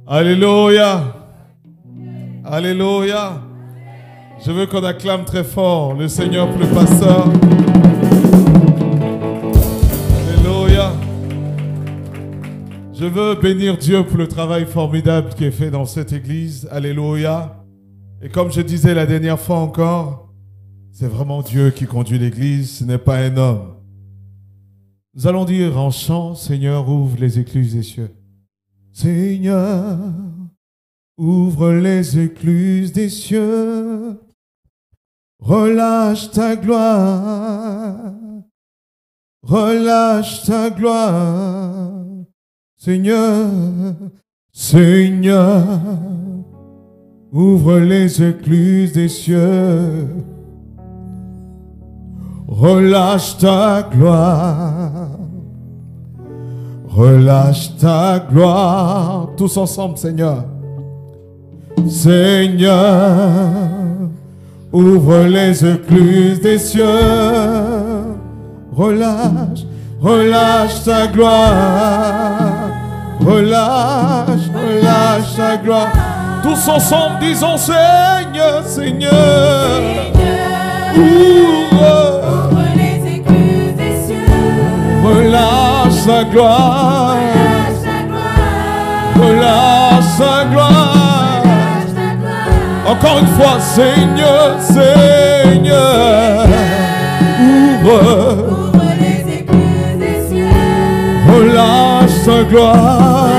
Alléluia. Alléluia. Je veux qu'on acclame très fort le Seigneur pour le pasteur. Alléluia. Je veux bénir Dieu pour le travail formidable qui est fait dans cette église. Alléluia. Et comme je disais la dernière fois encore, c'est vraiment Dieu qui conduit l'église, ce n'est pas un homme. Nous allons dire en chant, Seigneur, ouvre les écluses des cieux. Seigneur, ouvre les écluses des cieux. Relâche ta gloire. Relâche ta gloire. Seigneur, Seigneur, ouvre les écluses des cieux. Relâche ta gloire. Relâche ta gloire. Tous ensemble, Seigneur. Seigneur, ouvre les écluses des cieux. Relâche, relâche ta gloire. Relâche, relâche ta gloire. Tous ensemble, disons Seigneur, Seigneur. Ouvre les écluses des cieux. Relâche ta gloire. Relâche ta gloire. Encore une fois, Seigneur, Seigneur. Ouvre les écluses des cieux. Relâche ta gloire.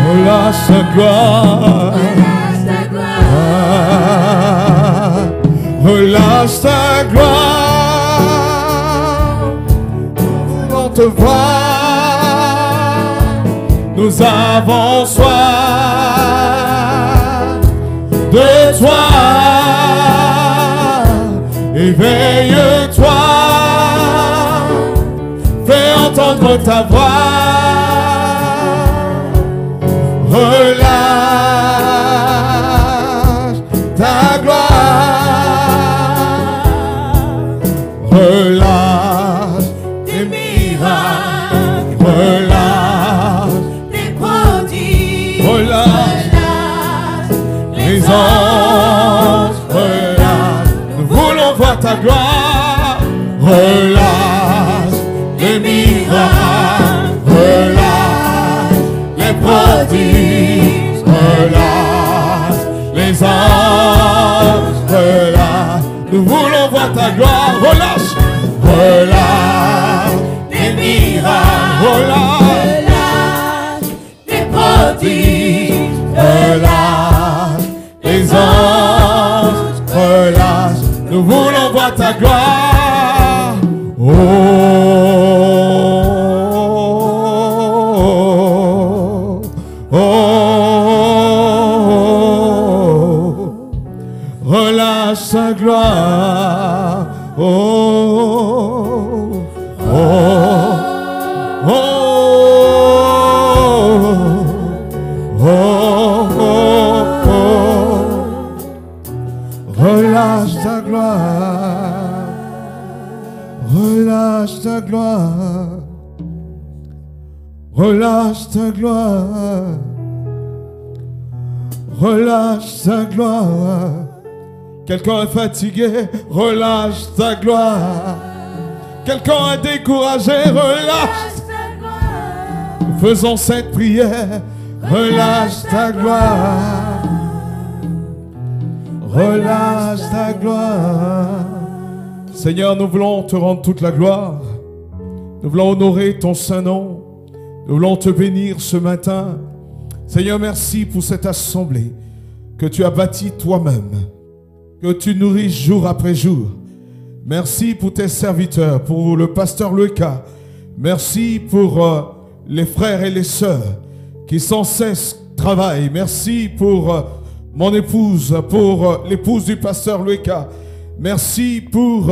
Relâche ta gloire. Relâche ta gloire. Nous voulons te voir. Nous avons soif de toi. Éveille-toi. Fais entendre ta voix. Relâche ta gloire. Relâche tes miracles. Relâche tes prodiges. Relâche les anges. Relâche. Nous voulons voir ta gloire. Relâche les miracles. Relâche les prodiges. Relâche les anges. Relâche. Nous voulons voir ta gloire. Relâche. Relâche les miracles. Relâche les prodiges. Relâche les anges. Relâche. Nous voulons voir ta gloire. Relâche ta gloire. Relâche ta gloire. Relâche ta gloire. Relâche ta gloire. Relâche ta gloire. Quelqu'un est fatigué, relâche ta gloire. Quelqu'un est découragé, relâche ta gloire. Faisons cette prière, relâche ta gloire. Relâche ta gloire. Seigneur, nous voulons te rendre toute la gloire. Nous voulons honorer ton saint nom. Nous voulons te bénir ce matin. Seigneur, merci pour cette assemblée que tu as bâtie toi-même, que tu nourris jour après jour. Merci pour tes serviteurs, pour le pasteur Loueka. Merci pour les frères et les sœurs qui sans cesse travaillent. Merci pour mon épouse, pour l'épouse du pasteur Loueka. Merci pour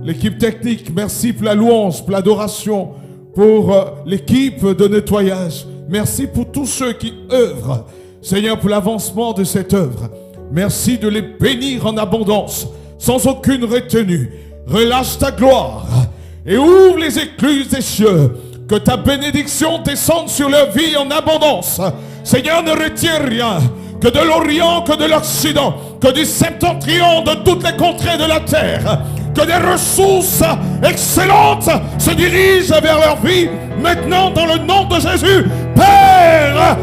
l'équipe technique. Merci pour la louange, pour l'adoration, pour l'équipe de nettoyage. Merci pour tous ceux qui œuvrent, Seigneur, pour l'avancement de cette œuvre. Merci de les bénir en abondance, sans aucune retenue. Relâche ta gloire et ouvre les écluses des cieux. Que ta bénédiction descende sur leur vie en abondance. Seigneur, ne retire rien, que de l'Orient, que de l'Occident, que du septentrion, de toutes les contrées de la terre. Que des ressources excellentes se dirigent vers leur vie maintenant dans le nom de Jésus. Père,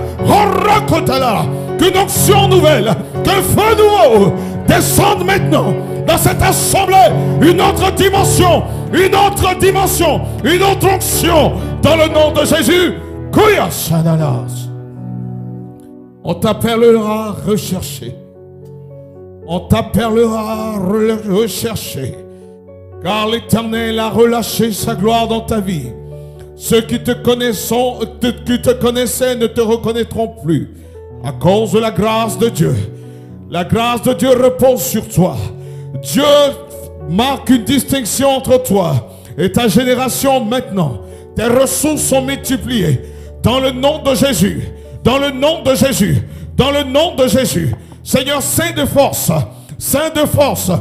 qu'une onction nouvelle, qu'un feu nouveau descende maintenant dans cette assemblée. Une autre dimension, une autre dimension, une autre onction dans le nom de Jésus. On t'appellera recherché. On t'appellera recherché. Car l'Éternel a relâché sa gloire dans ta vie. Ceux qui te connaissaient ne te reconnaîtront plus. À cause de la grâce de Dieu. La grâce de Dieu repose sur toi. Dieu marque une distinction entre toi et ta génération maintenant. Tes ressources sont multipliées. Dans le nom de Jésus. Dans le nom de Jésus. Dans le nom de Jésus. Seigneur, Saint de force. Saint de force.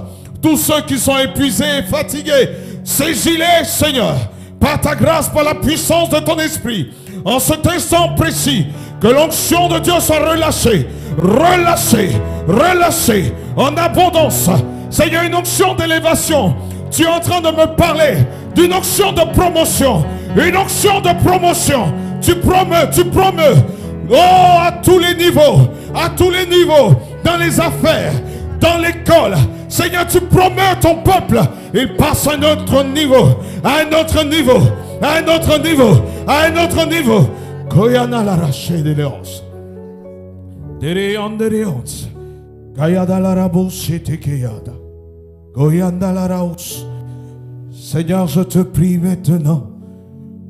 Tous ceux qui sont épuisés et fatigués, saisis-les, Seigneur, par ta grâce, par la puissance de ton esprit. En cet instant précis, que l'onction de Dieu soit relâchée, relâchée, relâchée, en abondance. Seigneur, une onction d'élévation. Tu es en train de me parler d'une onction de promotion. Une onction de promotion. Tu promeux. Oh, à tous les niveaux, dans les affaires, dans l'école. Seigneur, tu promets ton peuple, il passe à un autre niveau, à un autre niveau, à un autre niveau, à un autre niveau. Koyana la raché de léons. Dereon de léons. Kayada la rabo chete keyada. Koyanda la raos. Seigneur, je te prie maintenant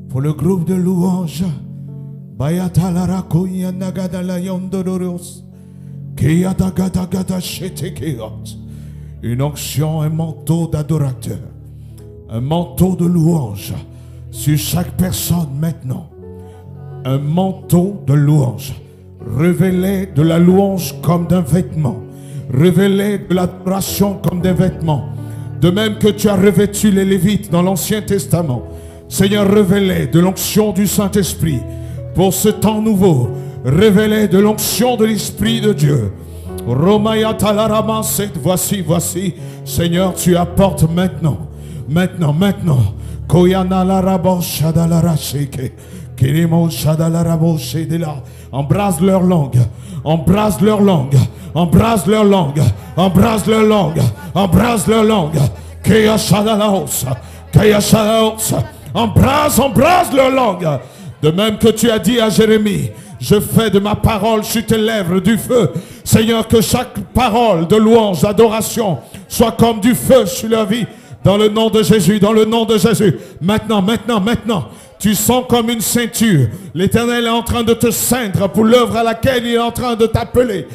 pour le groupe de louanges. Bayata la rakoyana gada la yondororos. Keyada gada gada chete keyot. Une onction, un manteau d'adorateur, un manteau de louange sur chaque personne maintenant. Un manteau de louange. Révélé de la louange comme d'un vêtement. Révélé de l'adoration comme des vêtements. De même que tu as revêtu les Lévites dans l'Ancien Testament. Seigneur, révélé de l'onction du Saint-Esprit pour ce temps nouveau. Révélé de l'onction de l'Esprit de Dieu. Voici, Seigneur, tu apportes maintenant. Embrase leur langue, embrase leur langue, embrase leur langue, embrase leur langue, embrase leur langue. Embrase leur langue. De même que tu as dit à Jérémie, je fais de ma parole sur tes lèvres du feu. Seigneur, que chaque parole de louange, d'adoration soit comme du feu sur leur vie. Dans le nom de Jésus, dans le nom de Jésus. Maintenant. Tu sens comme une ceinture. L'Éternel est en train de te ceindre pour l'œuvre à laquelle il est en train de t'appeler.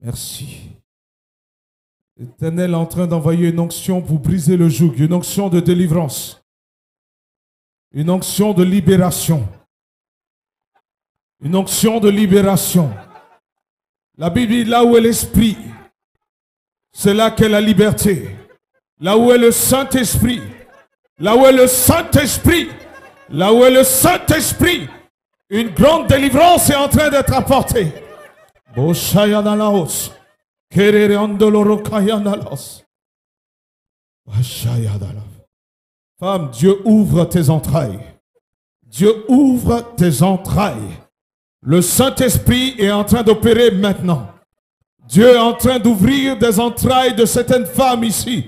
Merci. L'Éternel est en train d'envoyer une onction pour briser le joug, une onction de délivrance, une onction de libération. Une onction de libération. La Bible dit là où est l'Esprit, c'est là qu'est la liberté. Là où est le Saint-Esprit, là où est le Saint-Esprit, là où est le Saint-Esprit, une grande délivrance est en train d'être apportée. Femme, Dieu ouvre tes entrailles. Dieu ouvre tes entrailles. Le Saint-Esprit est en train d'opérer maintenant. Dieu est en train d'ouvrir des entrailles de certaines femmes ici.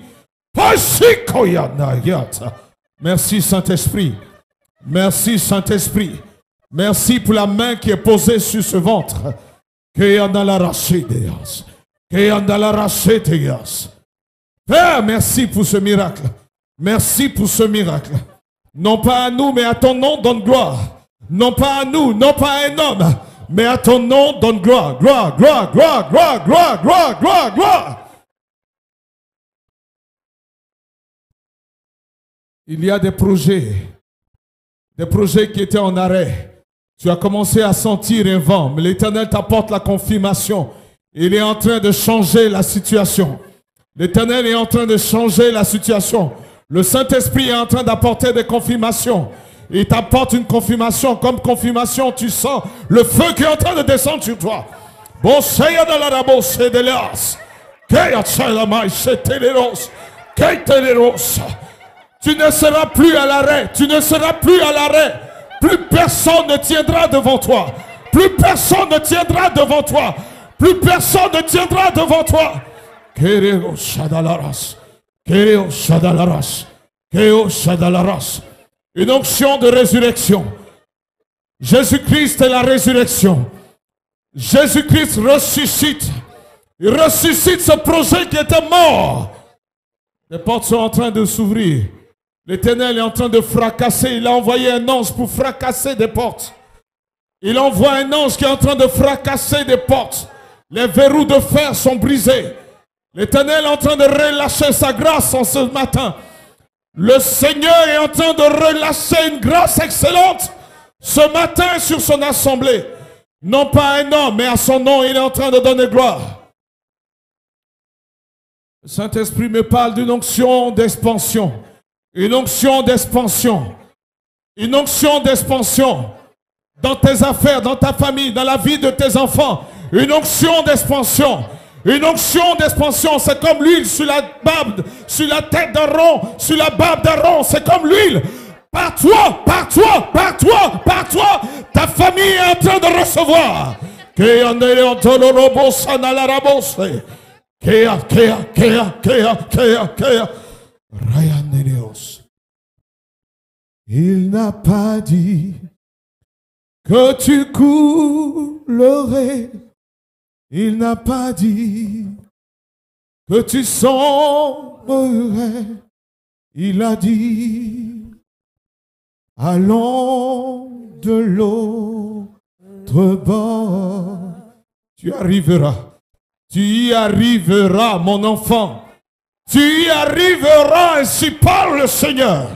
Merci Saint-Esprit. Merci Saint-Esprit. Merci pour la main qui est posée sur ce ventre. Père, merci pour ce miracle. Merci pour ce miracle. Non pas à nous, mais à ton nom, donne gloire. Non pas à nous, non pas à un homme, mais à ton nom, donne gloire. Gloire, gloire, gloire, gloire, gloire, gloire, gloire, gloire. Il y a des projets qui étaient en arrêt. Tu as commencé à sentir un vent, mais l'Éternel t'apporte la confirmation. Il est en train de changer la situation. L'Éternel est en train de changer la situation. Le Saint-Esprit est en train d'apporter des confirmations. Il t'apporte une confirmation. Comme confirmation, tu sens le feu qui est en train de descendre sur toi. Bon, c'est de la rabo, c'est de l'as. Tu ne seras plus à l'arrêt. Tu ne seras plus à l'arrêt. Plus personne ne tiendra devant toi. Plus personne ne tiendra devant toi. Plus personne ne tiendra devant toi. Kereo Shadalaras. Kereo Shadalaras. Kereo Shadalaras. Une onction de résurrection. Jésus-Christ est la résurrection. Jésus-Christ ressuscite. Il ressuscite ce projet qui était mort. Les portes sont en train de s'ouvrir. L'Éternel est en train de fracasser. Il a envoyé un ange pour fracasser des portes. Il envoie un ange qui est en train de fracasser des portes. Les verrous de fer sont brisés. L'Éternel est en train de relâcher sa grâce en ce matin. Le Seigneur est en train de relâcher une grâce excellente ce matin sur son assemblée. Non pas à un homme, mais à son nom, il est en train de donner gloire. Le Saint-Esprit me parle d'une onction d'expansion. Une onction d'expansion. Une onction d'expansion. Dans tes affaires, dans ta famille, dans la vie de tes enfants. Une onction d'expansion. Une onction d'expansion. C'est comme l'huile sur la barbe, sur la tête d'Aaron, sur la barbe d'Aaron. C'est comme l'huile. Par toi, par toi, par toi, par toi. Ta famille est en train de recevoir. Il n'a pas dit que tu coulerais. Il n'a pas dit que tu sombrerais. Il a dit allons de l'autre bord. Tu arriveras. Tu y arriveras, mon enfant. Tu y arriveras, ainsi parle le Seigneur.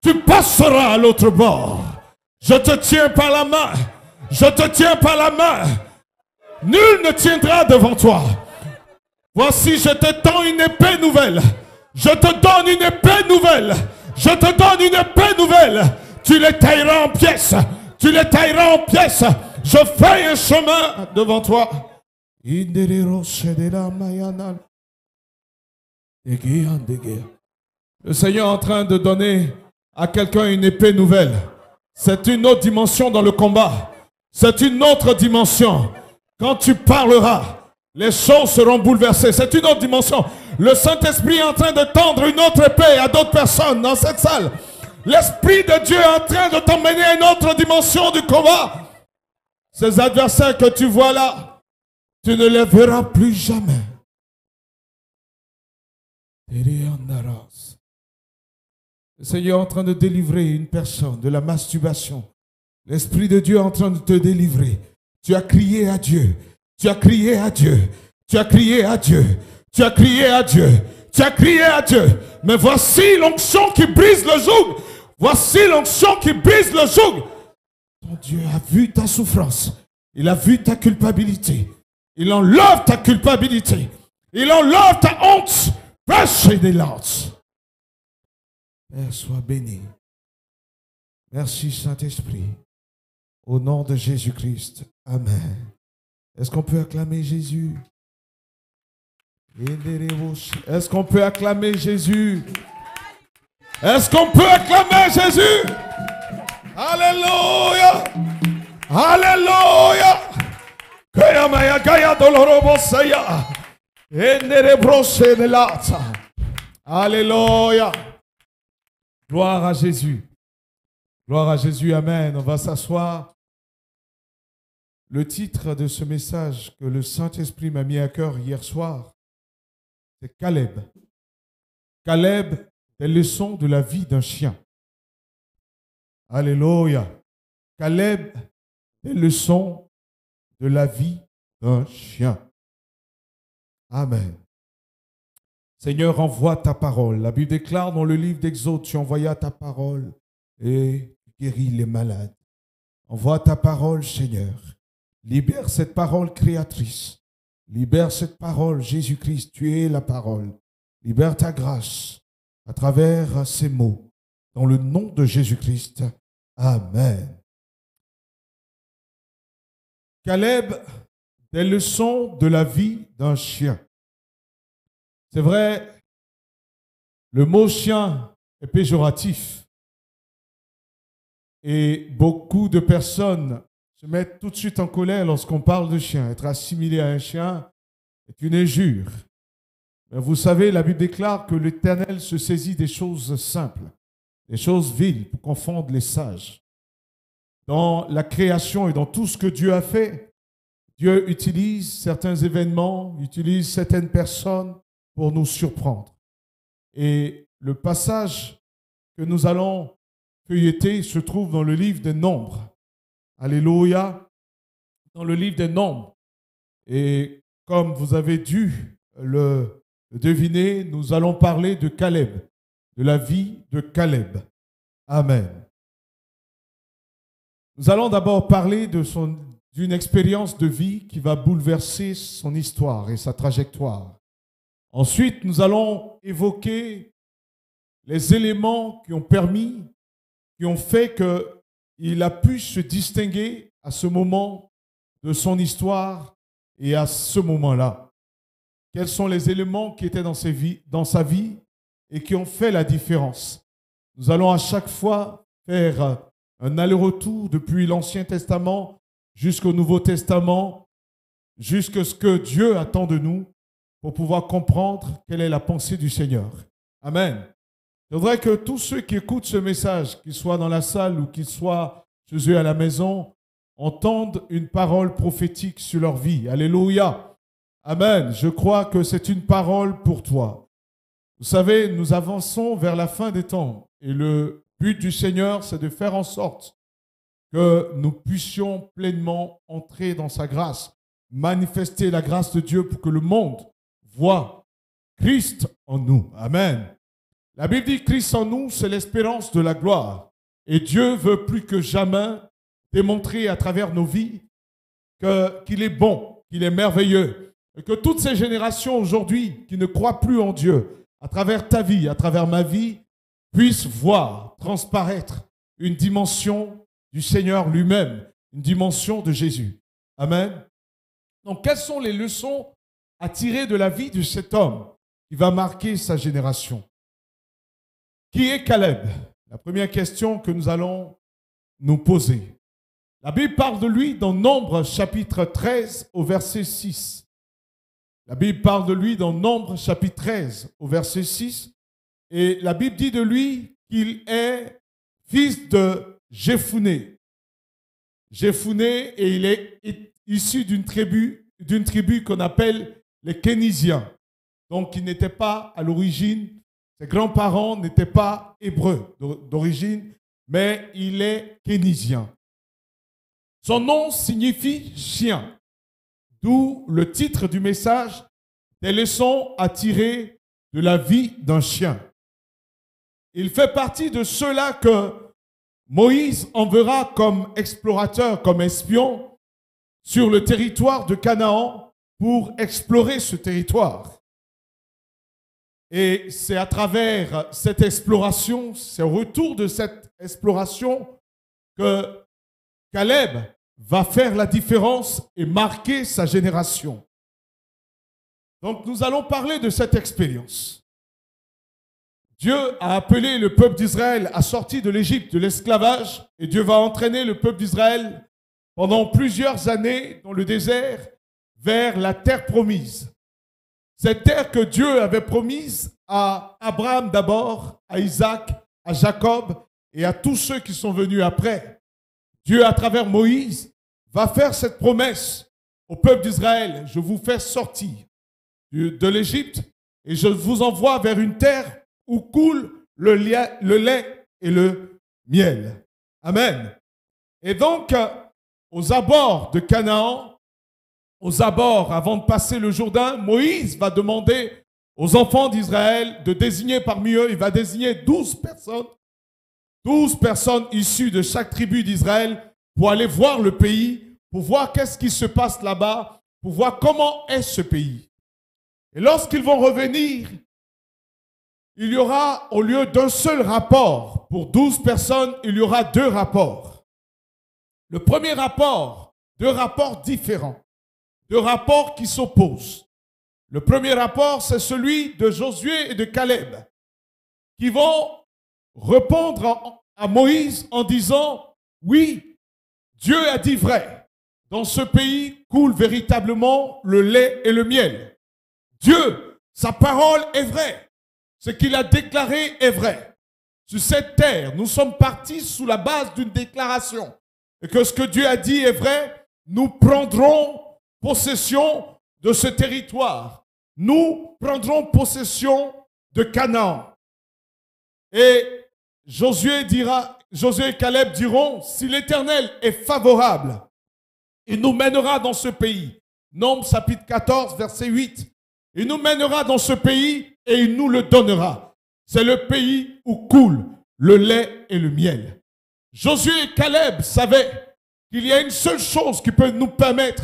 Tu passeras à l'autre bord. Je te tiens par la main. Je te tiens par la main. Nul ne tiendra devant toi. Voici, je te tends une épée nouvelle. Je te donne une épée nouvelle. Je te donne une épée nouvelle. Tu les tailleras en pièces. Tu les tailleras en pièces. Je fais un chemin devant toi. Le Seigneur est en train de donner à quelqu'un une épée nouvelle. C'est une autre dimension dans le combat. C'est une autre dimension. Quand tu parleras, les choses seront bouleversées. C'est une autre dimension. Le Saint-Esprit est en train de tendre une autre épée à d'autres personnes dans cette salle. L'Esprit de Dieu est en train de t'emmener à une autre dimension du combat. Ces adversaires que tu vois là, tu ne les verras plus jamais. Le Seigneur est en train de délivrer une personne de la masturbation. L'Esprit de Dieu est en train de te délivrer. Tu as crié à Dieu. Tu as crié à Dieu. Tu as crié à Dieu. Tu as crié à Dieu. Tu as crié à Dieu. Mais voici l'onction qui brise le joug. Voici l'onction qui brise le joug. Ton Dieu a vu ta souffrance. Il a vu ta culpabilité. Il enlève ta culpabilité. Il enlève ta honte. Péché des lances. Père, sois béni. Merci Saint-Esprit. Au nom de Jésus-Christ. Amen. Est-ce qu'on peut acclamer Jésus? Est-ce qu'on peut acclamer Jésus? Est-ce qu'on peut acclamer Jésus? Alléluia! Alléluia! Alléluia! Gloire à Jésus. Gloire à Jésus. Amen. On va s'asseoir. Le titre de ce message que le Saint-Esprit m'a mis à cœur hier soir, c'est Caleb. Caleb, des leçons de la vie d'un chien. Alléluia. Caleb, des leçons de la vie d'un chien. Amen. Seigneur, envoie ta parole. La Bible déclare dans le livre d'Exode, tu envoyas ta parole et tu guéris les malades. Envoie ta parole, Seigneur. Libère cette parole créatrice. Libère cette parole, Jésus-Christ, tu es la parole. Libère ta grâce à travers ces mots. Dans le nom de Jésus-Christ. Amen. Caleb, des leçons de la vie d'un chien. C'est vrai, le mot chien est péjoratif. Et beaucoup de personnes se mettent tout de suite en colère lorsqu'on parle de chien. Être assimilé à un chien est une injure. Mais vous savez, la Bible déclare que l'Éternel se saisit des choses simples, des choses viles pour confondre les sages. Dans la création et dans tout ce que Dieu a fait, Dieu utilise certains événements, utilise certaines personnes pour nous surprendre. Et le passage que nous allons feuilleter se trouve dans le livre des Nombres. Alléluia, dans le livre des Nombres. Et comme vous avez dû le deviner, nous allons parler de Caleb, de la vie de Caleb. Amen. Nous allons d'abord parler d'une expérience de vie qui va bouleverser son histoire et sa trajectoire. Ensuite, nous allons évoquer les éléments qui ont fait qu'il a pu se distinguer à ce moment de son histoire et à ce moment-là. Quels sont les éléments qui étaient dans sa vie et qui ont fait la différence? Nous allons à chaque fois faire un aller-retour depuis l'Ancien Testament jusqu'au Nouveau Testament, jusqu'à ce que Dieu attend de nous pour pouvoir comprendre quelle est la pensée du Seigneur. Amen. Je voudrais que tous ceux qui écoutent ce message, qu'ils soient dans la salle ou qu'ils soient chez eux à la maison, entendent une parole prophétique sur leur vie. Alléluia. Amen. Je crois que c'est une parole pour toi. Vous savez, nous avançons vers la fin des temps et le but du Seigneur, c'est de faire en sorte que nous puissions pleinement entrer dans sa grâce, manifester la grâce de Dieu pour que le monde voit Christ en nous. Amen. La Bible dit Christ en nous, c'est l'espérance de la gloire. Et Dieu veut plus que jamais démontrer à travers nos vies qu'il est bon, qu'il est merveilleux. Et que toutes ces générations aujourd'hui qui ne croient plus en Dieu, à travers ta vie, à travers ma vie, puissent voir, transparaître une dimension du Seigneur lui-même, une dimension de Jésus. Amen. Donc, quelles sont les leçons à tirer de la vie de cet homme qui va marquer sa génération? Qui est Caleb? La première question que nous allons nous poser. La Bible parle de lui dans Nombres chapitre 13 au verset 6. La Bible parle de lui dans Nombres chapitre 13 au verset 6. Et la Bible dit de lui qu'il est fils de Jephouné. Jephouné, et il est issu d'une tribu qu'on appelle les Kénisiens. Donc, il n'était pas à l'origine, ses grands-parents n'étaient pas hébreux d'origine, mais il est kénisien. Son nom signifie chien, d'où le titre du message, des leçons à tirer de la vie d'un chien. Il fait partie de ceux-là que Moïse enverra comme explorateur, comme espion, sur le territoire de Canaan pour explorer ce territoire. Et c'est à travers cette exploration, c'est au retour de cette exploration que Caleb va faire la différence et marquer sa génération. Donc nous allons parler de cette expérience. Dieu a appelé le peuple d'Israël à sortir de l'Égypte, de l'esclavage, et Dieu va entraîner le peuple d'Israël pendant plusieurs années dans le désert vers la terre promise. Cette terre que Dieu avait promise à Abraham d'abord, à Isaac, à Jacob et à tous ceux qui sont venus après. Dieu, à travers Moïse, va faire cette promesse au peuple d'Israël. Je vous fais sortir de l'Égypte et je vous envoie vers une terre où coule le lait et le miel. Amen. Et donc, aux abords de Canaan, aux abords, avant de passer le Jourdain, Moïse va demander aux enfants d'Israël de désigner parmi eux, il va désigner 12 personnes issues de chaque tribu d'Israël pour aller voir le pays, pour voir qu'est-ce qui se passe là-bas, pour voir comment est ce pays. Et lorsqu'ils vont revenir, il y aura, au lieu d'un seul rapport, pour 12 personnes, il y aura 2 rapports. Le premier rapport, 2 rapports différents, 2 rapports qui s'opposent. Le premier rapport, c'est celui de Josué et de Caleb, qui vont répondre à Moïse en disant, oui, Dieu a dit vrai, dans ce pays coule véritablement le lait et le miel. Dieu, sa parole est vraie. Ce qu'il a déclaré est vrai. Sur cette terre, nous sommes partis sous la base d'une déclaration. Et que ce que Dieu a dit est vrai, nous prendrons possession de ce territoire. Nous prendrons possession de Canaan. Et Josué et Caleb diront, si l'Éternel est favorable, il nous mènera dans ce pays. Nombres chapitre 14, verset 8. Il nous mènera dans ce pays et il nous le donnera. C'est le pays où coule le lait et le miel. Josué et Caleb savaient qu'il y a une seule chose qui peut nous permettre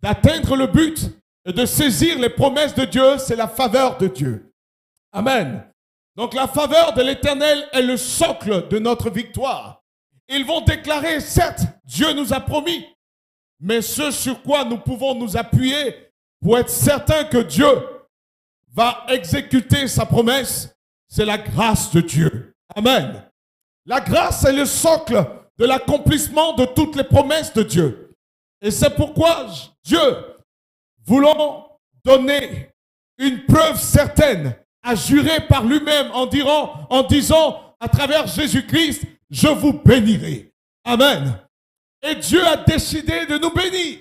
d'atteindre le but et de saisir les promesses de Dieu, c'est la faveur de Dieu. Amen. Donc la faveur de l'Éternel est le socle de notre victoire. Ils vont déclarer, certes, Dieu nous a promis, mais ce sur quoi nous pouvons nous appuyer pour être certain que Dieu va exécuter sa promesse, c'est la grâce de Dieu. Amen. La grâce est le socle de l'accomplissement de toutes les promesses de Dieu. Et c'est pourquoi Dieu, voulant donner une preuve certaine, a juré par lui-même en disant à travers Jésus-Christ, je vous bénirai. Amen. Et Dieu a décidé de nous bénir.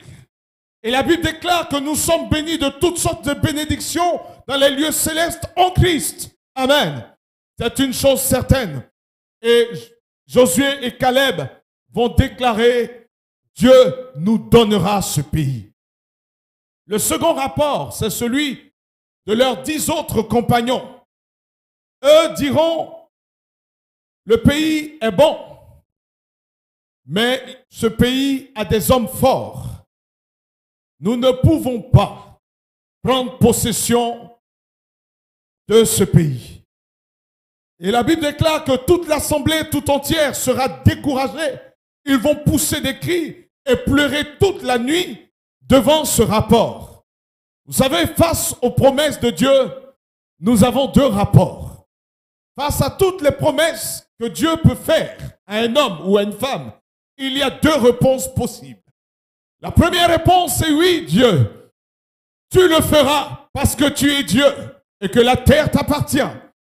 Et la Bible déclare que nous sommes bénis de toutes sortes de bénédictions dans les lieux célestes en Christ. Amen. C'est une chose certaine. Et Josué et Caleb vont déclarer, Dieu nous donnera ce pays. Le second rapport, c'est celui de leurs 10 autres compagnons. Eux diront, le pays est bon, mais ce pays a des hommes forts. Nous ne pouvons pas prendre possession de ce pays. Et la Bible déclare que toute l'assemblée tout entière sera découragée. Ils vont pousser des cris et pleurer toute la nuit devant ce rapport. Vous savez, face aux promesses de Dieu, nous avons 2 rapports. Face à toutes les promesses que Dieu peut faire à un homme ou à une femme, il y a 2 réponses possibles. La première réponse, c'est oui, Dieu. Tu le feras parce que tu es Dieu et que la terre t'appartient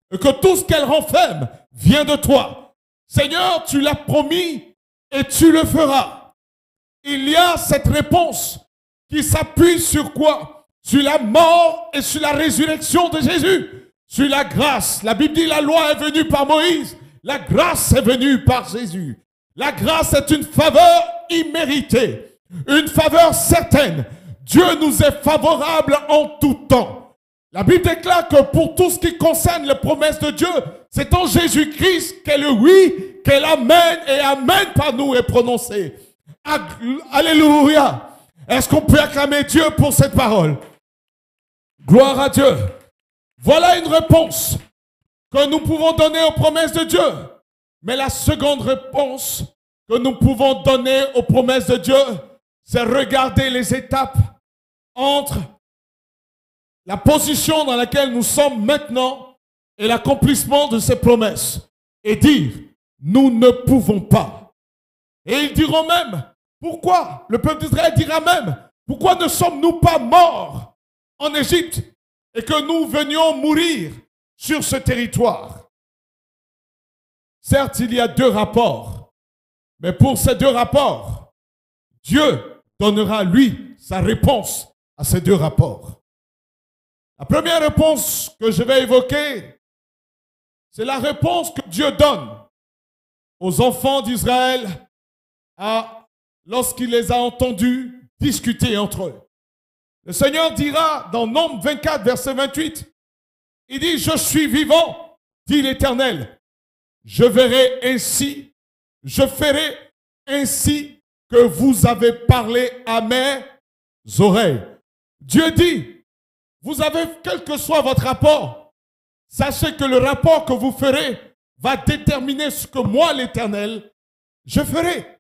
et que tout ce qu'elle renferme vient de toi. Seigneur, tu l'as promis et tu le feras. Il y a cette réponse qui s'appuie sur quoi? Sur la mort et sur la résurrection de Jésus. Sur la grâce. La Bible dit la loi est venue par Moïse. La grâce est venue par Jésus. La grâce est une faveur imméritée. Une faveur certaine. Dieu nous est favorable en tout temps. La Bible déclare que pour tout ce qui concerne les promesses de Dieu, c'est en Jésus-Christ que le oui, que l'amen et amen par nous est prononcé. Alléluia. Est-ce qu'on peut acclamer Dieu pour cette parole? Gloire à Dieu. Voilà une réponse que nous pouvons donner aux promesses de Dieu. Mais la seconde réponse que nous pouvons donner aux promesses de Dieu, c'est regarder les étapes entre la position dans laquelle nous sommes maintenant et l'accomplissement de ces promesses. Et dire, nous ne pouvons pas. Et ils diront même, pourquoi? Le peuple d'Israël dira même, pourquoi ne sommes-nous pas morts en Égypte et que nous venions mourir sur ce territoire? Certes, il y a 2 rapports, mais pour ces 2 rapports, Dieu donnera, lui, sa réponse à ces 2 rapports. La première réponse que je vais évoquer, c'est la réponse que Dieu donne aux enfants d'Israël lorsqu'il les a entendus discuter entre eux. Le Seigneur dira dans Nombres 24, verset 28, il dit, je suis vivant, dit l'Éternel, je ferai ainsi que vous avez parlé à mes oreilles. Dieu dit, vous avez, quel que soit votre rapport, sachez que le rapport que vous ferez va déterminer ce que moi, l'Éternel, je ferai.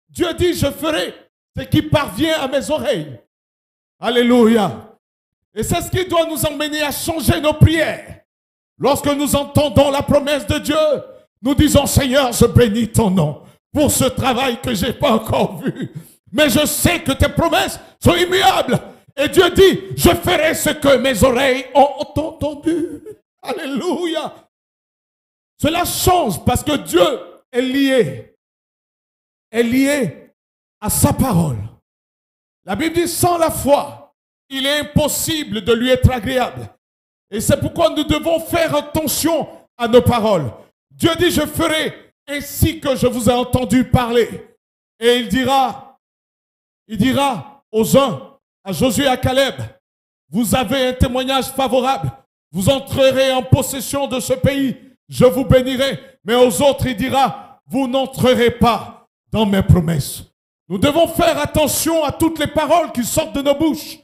Dieu dit, je ferai ce qui parvient à mes oreilles. Alléluia. Et c'est ce qui doit nous emmener à changer nos prières. Lorsque nous entendons la promesse de Dieu, nous disons, Seigneur, je bénis ton nom pour ce travail que je n'ai pas encore vu. Mais je sais que tes promesses sont immuables. Et Dieu dit, je ferai ce que mes oreilles ont entendu. Alléluia. Cela change parce que Dieu est lié à sa parole. La Bible dit, sans la foi, il est impossible de lui être agréable. Et c'est pourquoi nous devons faire attention à nos paroles. Dieu dit, je ferai ainsi que je vous ai entendu parler. Et il dira aux uns, à Josué et à Caleb, vous avez un témoignage favorable. Vous entrerez en possession de ce pays. Je vous bénirai. Mais aux autres, il dira, vous n'entrerez pas dans mes promesses. Nous devons faire attention à toutes les paroles qui sortent de nos bouches.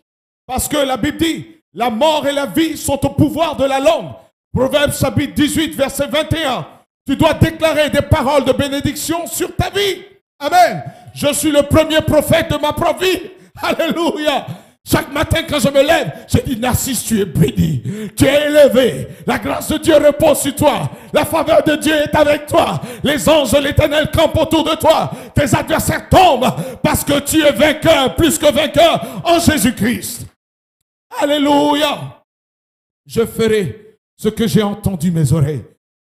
Parce que la Bible dit, la mort et la vie sont au pouvoir de la langue. Proverbe chapitre 18, verset 21. Tu dois déclarer des paroles de bénédiction sur ta vie. Amen. Je suis le premier prophète de ma propre vie. Alléluia. Chaque matin quand je me lève, je dis, Narcisse, tu es béni. Tu es élevé. La grâce de Dieu repose sur toi. La faveur de Dieu est avec toi. Les anges de l'Éternel campent autour de toi. Tes adversaires tombent parce que tu es vainqueur, plus que vainqueur en Jésus-Christ. Alléluia. Je ferai ce que j'ai entendu mes oreilles.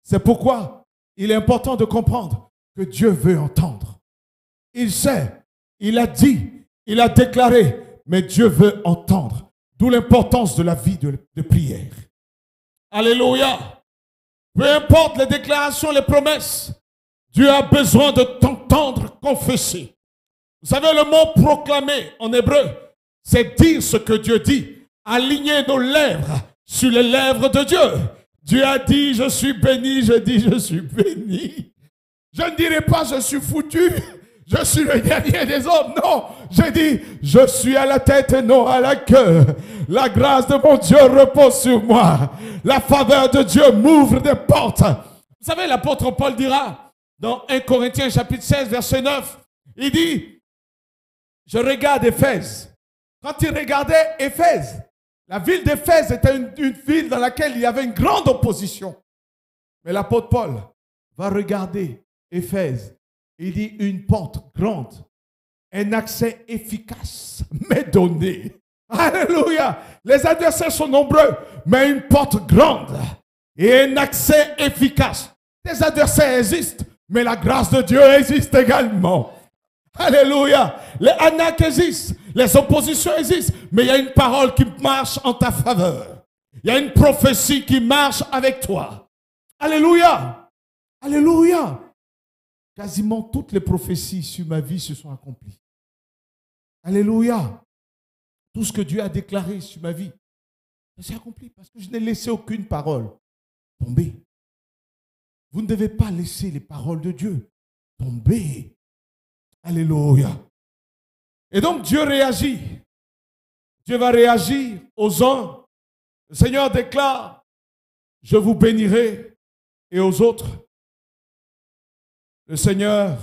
C'est pourquoi il est important de comprendre que Dieu veut entendre. Il sait, il a dit, il a déclaré, mais Dieu veut entendre. D'où l'importance de la vie de prière. Alléluia. Peu importe les déclarations, les promesses, Dieu a besoin de t'entendre confesser. Vous savez, le mot proclamer en hébreu, c'est dire ce que Dieu dit. Aligner nos lèvres sur les lèvres de Dieu. Dieu a dit, je suis béni, je dis, je suis béni. Je ne dirai pas, je suis foutu, je suis le dernier des hommes. Non, j'ai dit, je suis à la tête et non à la queue. La grâce de mon Dieu repose sur moi. La faveur de Dieu m'ouvre des portes. Vous savez, l'apôtre Paul dira, dans 1 Corinthiens chapitre 16, verset 9, il dit, je regarde Éphèse. Quand il regardait Éphèse, la ville d'Éphèse était une ville dans laquelle il y avait une grande opposition. Mais l'apôtre Paul va regarder Éphèse. Il dit une porte grande, un accès efficace m'est donné. Alléluia. Les adversaires sont nombreux, mais une porte grande et un accès efficace. Les adversaires existent, mais la grâce de Dieu existe également. Alléluia. Les arnaques existent, les oppositions existent, mais il y a une parole qui marche en ta faveur. Il y a une prophétie qui marche avec toi. Alléluia. Alléluia. Quasiment toutes les prophéties sur ma vie se sont accomplies. Alléluia. Tout ce que Dieu a déclaré sur ma vie, ça s'est accompli parce que je n'ai laissé aucune parole tomber. Vous ne devez pas laisser les paroles de Dieu tomber. Alléluia. Et donc Dieu réagit. Dieu va réagir aux uns. Le Seigneur déclare, je vous bénirai. Et aux autres, le Seigneur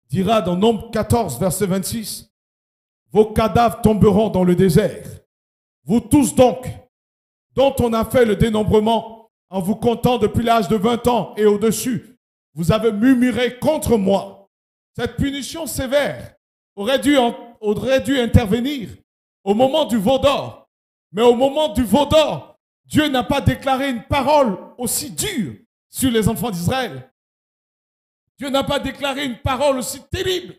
dira dans Nombre 14, verset 26, vos cadavres tomberont dans le désert. Vous tous donc, dont on a fait le dénombrement en vous comptant depuis l'âge de 20 ans et au-dessus, vous avez murmuré contre moi. Cette punition sévère aurait dû intervenir au moment du veau d'or. Mais au moment du veau d'or, Dieu n'a pas déclaré une parole aussi dure sur les enfants d'Israël. Dieu n'a pas déclaré une parole aussi terrible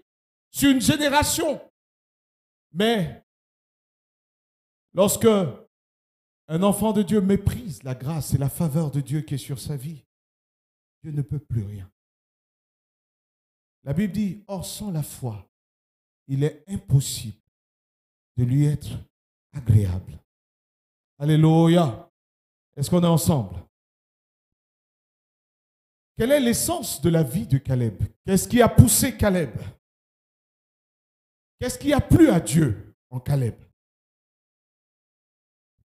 sur une génération. Mais lorsque un enfant de Dieu méprise la grâce et la faveur de Dieu qui est sur sa vie, Dieu ne peut plus rien. La Bible dit, or sans la foi, il est impossible de lui être agréable. Alléluia. Est-ce qu'on est ensemble? Quelle est l'essence de la vie de Caleb? Qu'est-ce qui a poussé Caleb? Qu'est-ce qui a plu à Dieu en Caleb?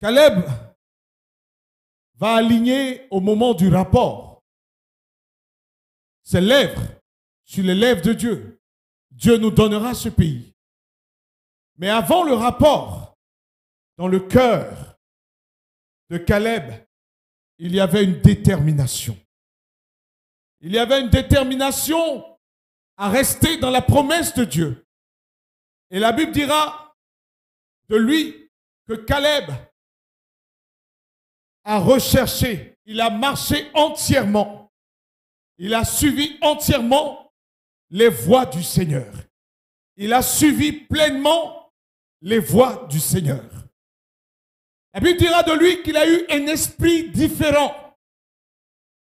Caleb va aligner au moment du rapport ses lèvres sur les lèvres de Dieu. Dieu nous donnera ce pays. Mais avant le rapport, dans le cœur de Caleb, il y avait une détermination. Il y avait une détermination à rester dans la promesse de Dieu. Et la Bible dira de lui que Caleb a recherché, il a marché entièrement, il a suivi entièrement les voies du Seigneur. Il a suivi pleinement les voies du Seigneur. La Bible dira de lui qu'il a eu un esprit différent.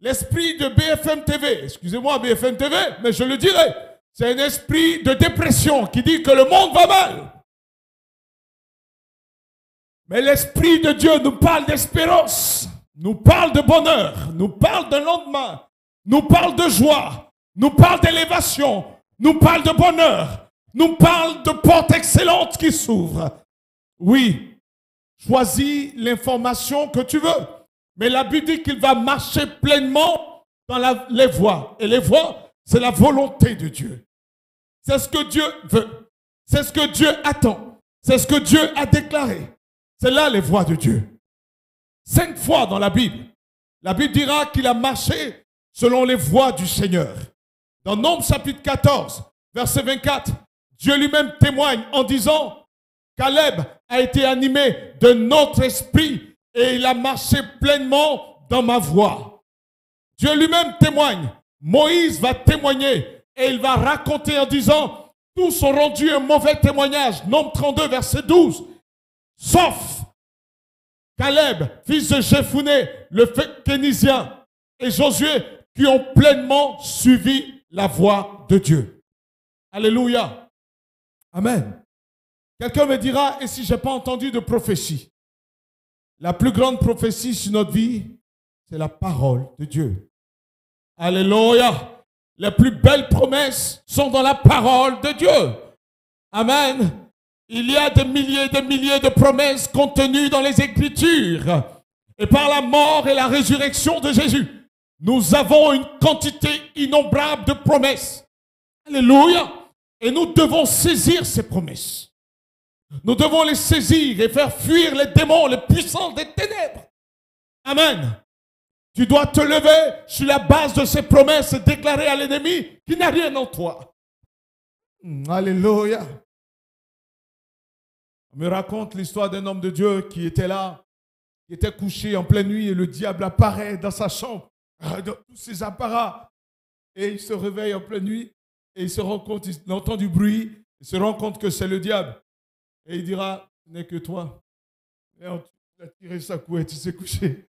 L'esprit de BFM TV, excusez-moi BFM TV, mais je le dirai, c'est un esprit de dépression qui dit que le monde va mal. Mais l'Esprit de Dieu nous parle d'espérance, nous parle de bonheur, nous parle de lendemain, nous parle de joie, nous parle d'élévation, nous parle de bonheur, nous parle de portes excellentes qui s'ouvrent. Oui, choisis l'information que tu veux. Mais la Bible dit qu'il va marcher pleinement dans les voies. Et les voies, c'est la volonté de Dieu. C'est ce que Dieu veut. C'est ce que Dieu attend. C'est ce que Dieu a déclaré. C'est là les voies de Dieu. 5 fois dans la Bible dira qu'il a marché selon les voies du Seigneur. Dans Nombres chapitre 14, verset 24, Dieu lui-même témoigne en disant, Caleb a été animé de notre esprit et il a marché pleinement dans ma voie. Dieu lui-même témoigne. Moïse va témoigner et il va raconter en disant, tous ont rendu un mauvais témoignage. Nombre 32, verset 12. Sauf Caleb, fils de Jephuné, le Kénisien, et Josué, qui ont pleinement suivi la voie de Dieu. Alléluia. Amen. Quelqu'un me dira, et si je n'ai pas entendu de prophétie? La plus grande prophétie sur notre vie, c'est la parole de Dieu. Alléluia. Les plus belles promesses sont dans la parole de Dieu. Amen. Il y a des milliers de promesses contenues dans les Écritures. Et par la mort et la résurrection de Jésus, nous avons une quantité innombrable de promesses. Alléluia. Et nous devons saisir ces promesses. Nous devons les saisir et faire fuir les démons, les puissances des ténèbres. Amen. Tu dois te lever sur la base de ces promesses et déclarer à l'ennemi qu'il n'a rien en toi. Alléluia. On me raconte l'histoire d'un homme de Dieu qui était là, qui était couché en pleine nuit et le diable apparaît dans sa chambre, dans tous ses apparats. Et il se réveille en pleine nuit et il se rend compte, il entend du bruit, il se rend compte que c'est le diable. Et il dira, ce n'est que toi. Et on a tiré sa couette, il s'est couché.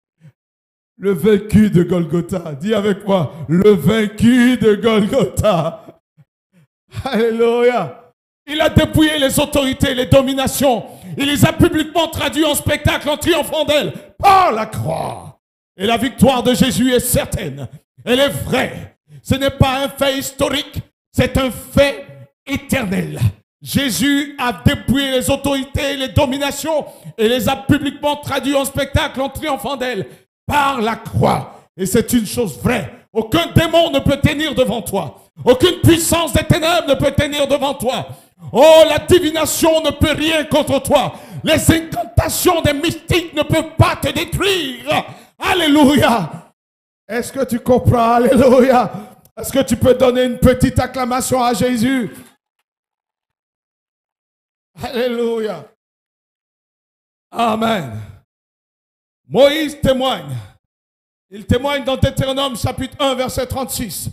Le vaincu de Golgotha. Dis avec moi, le vaincu de Golgotha. Alléluia. Il a dépouillé les autorités, les dominations. Il les a publiquement traduits en spectacle, en triomphant d'elles, par la croix. Et la victoire de Jésus est certaine. Elle est vraie. Ce n'est pas un fait historique, c'est un fait éternel. Jésus a dépouillé les autorités, les dominations et les a publiquement traduits en spectacle en triomphant d'elles par la croix. Et c'est une chose vraie. Aucun démon ne peut tenir devant toi. Aucune puissance des ténèbres ne peut tenir devant toi. Oh, la divination ne peut rien contre toi. Les incantations des mystiques ne peuvent pas te détruire. Alléluia. Est-ce que tu comprends? Alléluia. Est-ce que tu peux donner une petite acclamation à Jésus? Alléluia. Amen. Moïse témoigne. Il témoigne dans Deutéronome chapitre 1, verset 36.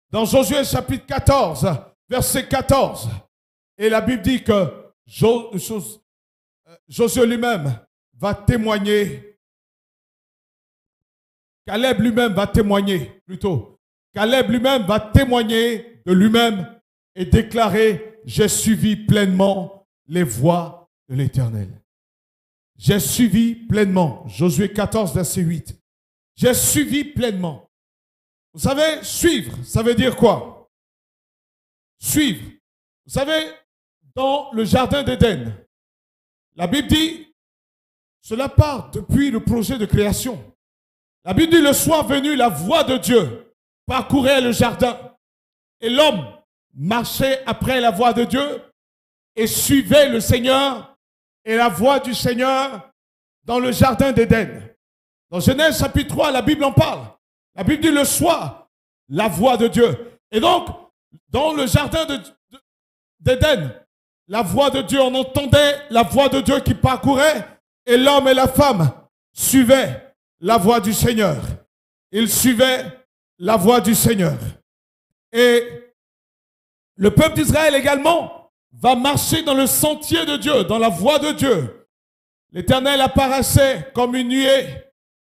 Dans Josué chapitre 14, verset 14. Et la Bible dit que Josué lui-même va témoigner. Caleb lui-même va témoigner, plutôt. Caleb lui-même va témoigner de lui-même et déclarer, j'ai suivi pleinement les voies de l'Éternel. J'ai suivi pleinement. Josué 14, verset 8. J'ai suivi pleinement. Vous savez, suivre, ça veut dire quoi? Suivre. Vous savez, dans le jardin d'Éden. La Bible dit, cela part depuis le projet de création. La Bible dit, le soir venu, la voix de Dieu parcourait le jardin. Et l'homme marchait après la voix de Dieu et suivait le Seigneur et la voix du Seigneur dans le jardin d'Éden. Dans Genèse chapitre 3, la Bible en parle. La Bible dit le soir, la voix de Dieu. Et donc, dans le jardin d'Éden, la voix de Dieu, on entendait la voix de Dieu qui parcourait et l'homme et la femme suivaient la voix du Seigneur. Ils suivaient la voix du Seigneur. Et le peuple d'Israël également va marcher dans le sentier de Dieu, dans la voie de Dieu. L'Éternel apparaissait comme une nuée,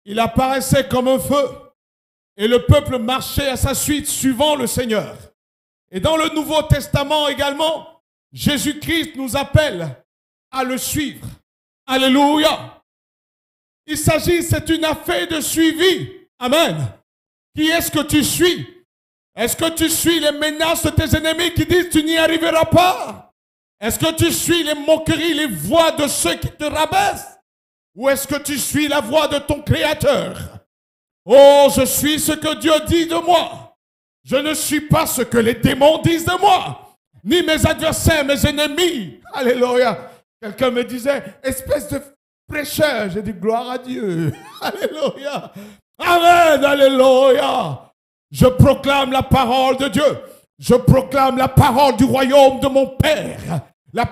il apparaissait comme un feu, et le peuple marchait à sa suite, suivant le Seigneur. Et dans le Nouveau Testament également, Jésus-Christ nous appelle à le suivre. Alléluia. Il s'agit, c'est une affaire de suivi. Amen. Qui est-ce que tu suis? Est-ce que tu suis les menaces de tes ennemis qui disent tu n'y arriveras pas? Est-ce que tu suis les moqueries, les voix de ceux qui te rabaissent? Ou est-ce que tu suis la voix de ton Créateur? Oh, je suis ce que Dieu dit de moi. Je ne suis pas ce que les démons disent de moi, ni mes adversaires, mes ennemis. Alléluia. Quelqu'un me disait, espèce de prêcheur. J'ai dit, gloire à Dieu. Alléluia. Amen. Alléluia. Je proclame la parole de Dieu. Je proclame la parole du royaume de mon Père. La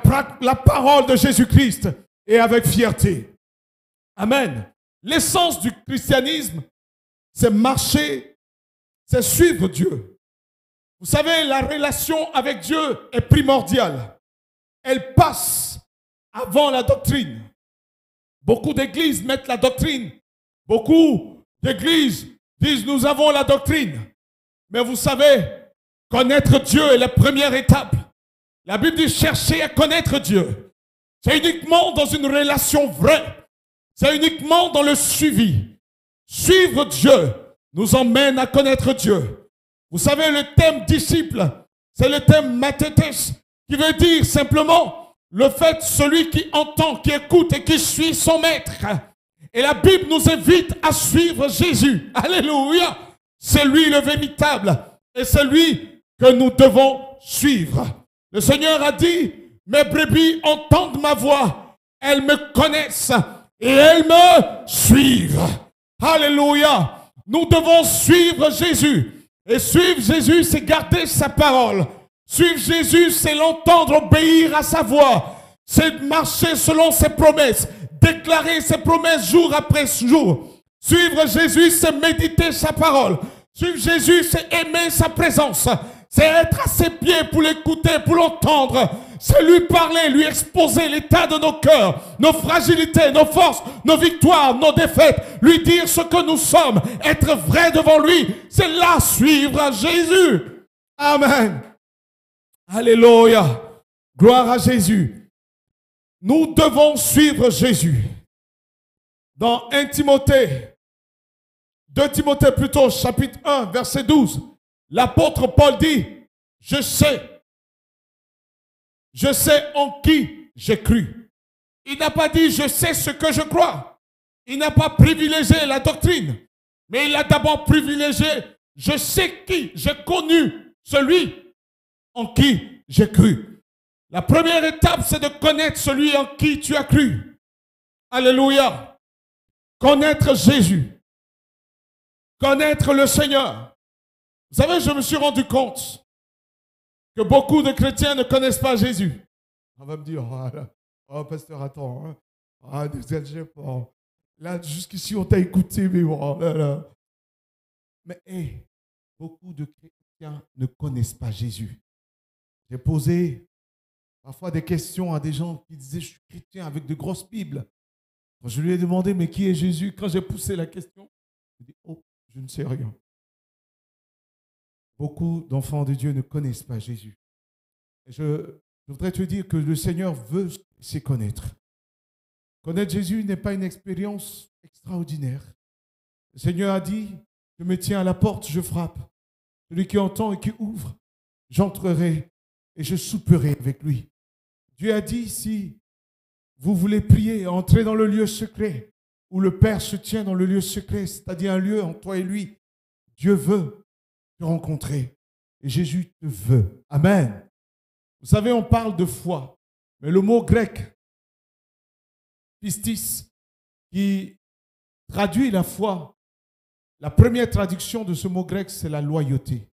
parole de Jésus-Christ. Et avec fierté. Amen. L'essence du christianisme, c'est marcher, c'est suivre Dieu. Vous savez, la relation avec Dieu est primordiale. Elle passe avant la doctrine. Beaucoup d'églises mettent la doctrine. Beaucoup d'églises disent nous avons la doctrine. Mais vous savez, connaître Dieu est la première étape. La Bible dit chercher à connaître Dieu. C'est uniquement dans une relation vraie. C'est uniquement dans le suivi. Suivre Dieu nous emmène à connaître Dieu. Vous savez, le thème disciple, c'est le thème mathetes, qui veut dire simplement le fait celui qui entend, qui écoute et qui suit son maître. Et la Bible nous invite à suivre Jésus. Alléluia. C'est lui le véritable et c'est lui que nous devons suivre. Le Seigneur a dit, mes brebis entendent ma voix, elles me connaissent et elles me suivent. Alléluia. Nous devons suivre Jésus. Et suivre Jésus, c'est garder sa parole. Suivre Jésus, c'est l'entendre, obéir à sa voix. C'est marcher selon ses promesses. Déclarer ses promesses jour après jour. Suivre Jésus, c'est méditer sa parole. Suivre Jésus, c'est aimer sa présence. C'est être à ses pieds pour l'écouter, pour l'entendre. C'est lui parler, lui exposer l'état de nos cœurs, nos fragilités, nos forces, nos victoires, nos défaites. Lui dire ce que nous sommes, être vrai devant lui. C'est là suivre Jésus. Amen. Alléluia. Gloire à Jésus. Nous devons suivre Jésus. Dans 1 Timothée, 2 Timothée plutôt, chapitre 1, verset 12, l'apôtre Paul dit, je sais en qui j'ai cru. Il n'a pas dit, je sais ce que je crois. Il n'a pas privilégié la doctrine, mais il a d'abord privilégié, je sais qui, j'ai connu celui en qui j'ai cru. La première étape, c'est de connaître celui en qui tu as cru. Alléluia. Connaître Jésus. Connaître le Seigneur. Vous savez, je me suis rendu compte que beaucoup de chrétiens ne connaissent pas Jésus. On va me dire, oh pasteur, attends, hein. Ah, n'exagère pas. Là, jusqu'ici, on t'a écouté, mais bon, là. Mais, beaucoup de chrétiens ne connaissent pas Jésus. J'ai posé parfois des questions à des gens qui disaient, je suis chrétien avec de grosses Bibles. Quand je lui ai demandé, mais qui est Jésus? Quand j'ai poussé la question, je dis, oh, je ne sais rien. Beaucoup d'enfants de Dieu ne connaissent pas Jésus. Et je voudrais te dire que le Seigneur veut se connaître. Connaître Jésus n'est pas une expérience extraordinaire. Le Seigneur a dit, je me tiens à la porte, je frappe. Celui qui entend et qui ouvre, j'entrerai et je souperai avec lui. Dieu a dit, si vous voulez prier, entrez dans le lieu secret, où le Père se tient dans le lieu secret, c'est-à-dire un lieu entre toi et lui. Dieu veut te rencontrer. Et Jésus te veut. Amen. Vous savez, on parle de foi. Mais le mot grec, pistis, qui traduit la foi, la première traduction de ce mot grec, c'est la loyauté.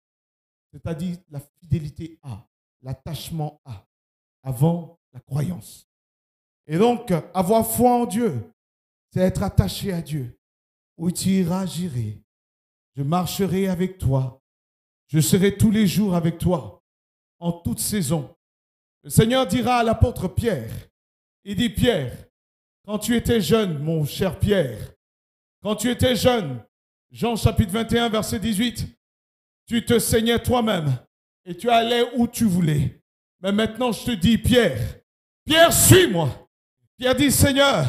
C'est-à-dire la fidélité à, l'attachement à, avant la croyance. Et donc, avoir foi en Dieu, c'est être attaché à Dieu. Où tu iras, j'irai. Je marcherai avec toi. Je serai tous les jours avec toi, en toute saison. Le Seigneur dira à l'apôtre Pierre, il dit, Pierre, quand tu étais jeune, mon cher Pierre, quand tu étais jeune, Jean chapitre 21, verset 18, tu te saignais toi-même et tu allais où tu voulais. Mais maintenant, je te dis, Pierre, Pierre, suis-moi. Pierre dit, Seigneur,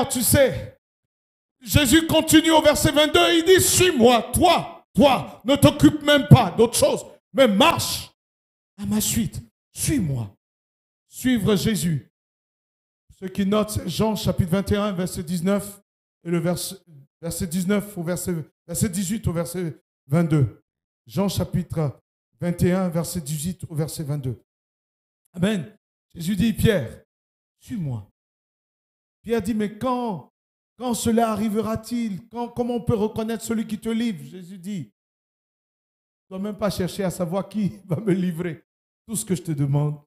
tu sais, Jésus continue au verset 22, il dit, suis-moi, toi, ne t'occupe même pas d'autre chose, mais marche à ma suite, suis-moi. Suivre Jésus. Ceux qui notent, c'est Jean chapitre 21, verset 19, et le verset 19 au verset 18 au verset 22. Jean chapitre 21, verset 18 au verset 22. Amen. Jésus dit, Pierre, suis-moi. Pierre dit, mais quand cela arrivera-t-il? Comment on peut reconnaître celui qui te livre? Jésus dit, tu ne dois même pas chercher à savoir qui va me livrer. Tout ce que je te demande.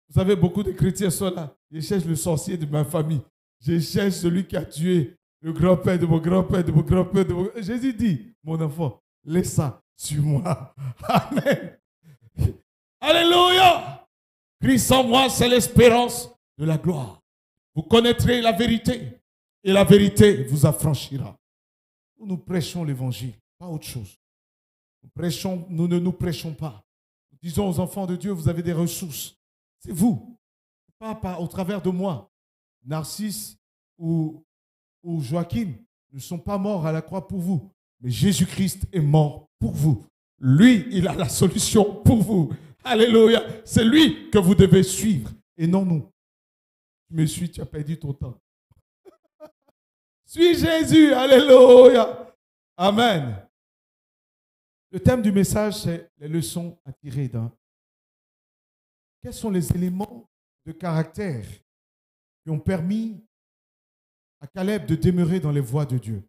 Vous savez, beaucoup de chrétiens sont là. Je cherche le sorcier de ma famille. Je cherche celui qui a tué le grand-père de mon grand-père, de mon grand-père, de mon... Jésus dit, mon enfant, laisse ça sur moi. Amen. Alléluia. Christ en moi, c'est l'espérance de la gloire. Vous connaîtrez la vérité et la vérité vous affranchira. Nous prêchons l'évangile, pas autre chose. Nous ne nous prêchons pas. Nous disons aux enfants de Dieu, vous avez des ressources. C'est vous, pas au travers de moi. Narcisse ou Joachim ne sont pas morts à la croix pour vous, mais Jésus-Christ est mort pour vous. Lui, il a la solution pour vous. Alléluia. C'est lui que vous devez suivre et non nous. Tu me suis, tu as perdu ton temps. Suis Jésus. Alléluia. Amen. Le thème du message, c'est les leçons à tirer d'un. Quels sont les éléments de caractère qui ont permis à Caleb de demeurer dans les voies de Dieu?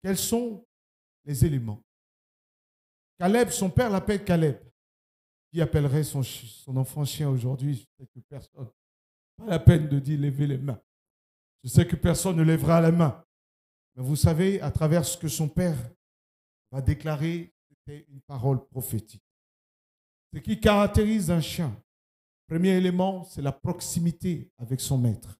Quels sont les éléments? Caleb, son père l'appelle Caleb. Qui appellerait son enfant chien aujourd'hui? Je sais que personne. Pas la peine de dire lever les mains. Je sais que personne ne lèvera la main. Mais vous savez, à travers ce que son père va déclarer, c'était une parole prophétique. Ce qui caractérise un chien, premier élément, c'est la proximité avec son maître.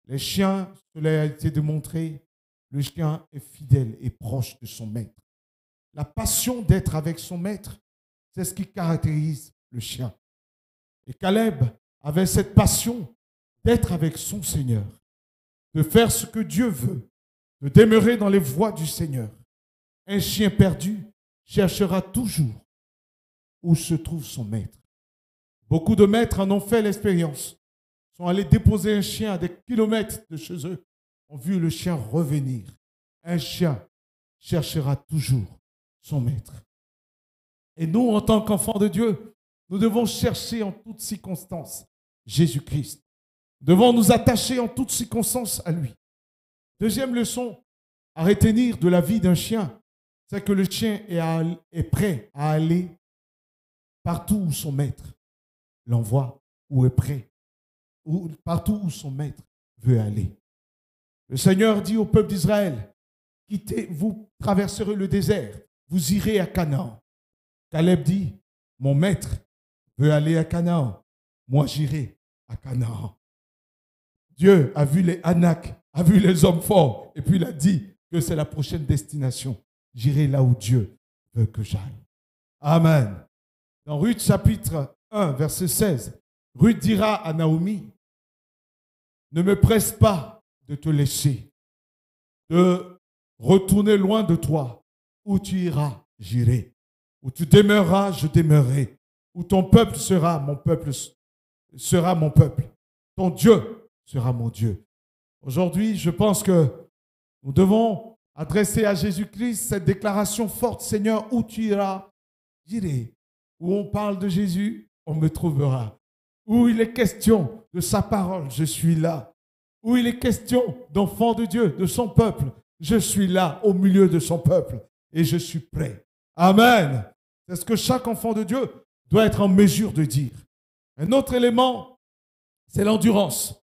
Les chiens, cela a été démontré, le chien est fidèle et proche de son maître. La passion d'être avec son maître, c'est ce qui caractérise le chien. Et Caleb avait cette passion d'être avec son Seigneur, de faire ce que Dieu veut, de demeurer dans les voies du Seigneur. Un chien perdu cherchera toujours où se trouve son maître. Beaucoup de maîtres en ont fait l'expérience. Sont allés déposer un chien à des kilomètres de chez eux, ont vu le chien revenir. Un chien cherchera toujours son maître. Et nous, en tant qu'enfants de Dieu, nous devons chercher en toutes circonstances Jésus-Christ. Nous devons nous attacher en toutes circonstances à lui. Deuxième leçon à retenir de la vie d'un chien, c'est que le chien est prêt à aller partout où son maître l'envoie, ou est prêt, ou partout où son maître veut aller. Le Seigneur dit au peuple d'Israël, quittez, vous traverserez le désert, vous irez à Canaan. Caleb dit, mon maître veut aller à Canaan, moi j'irai à Canaan. Dieu a vu les Anak, a vu les hommes forts, et puis il a dit que c'est la prochaine destination. J'irai là où Dieu veut que j'aille. Amen. Dans Ruth chapitre 1, verset 16, Ruth dira à Naomi, ne me presse pas de te laisser, de retourner loin de toi. Où tu iras, j'irai. Où tu demeureras, je demeurerai. où ton peuple sera mon peuple, sera mon peuple. Ton Dieu sera mon Dieu. Aujourd'hui, je pense que nous devons adresser à Jésus-Christ cette déclaration forte. Seigneur, où tu iras, j'irai. Où on parle de Jésus, on me trouvera. Où il est question de sa parole, je suis là. Où il est question d'enfant de Dieu, de son peuple, je suis là au milieu de son peuple et je suis prêt. Amen. C'est ce que chaque enfant de Dieu doit être en mesure de dire. Un autre élément, c'est l'endurance.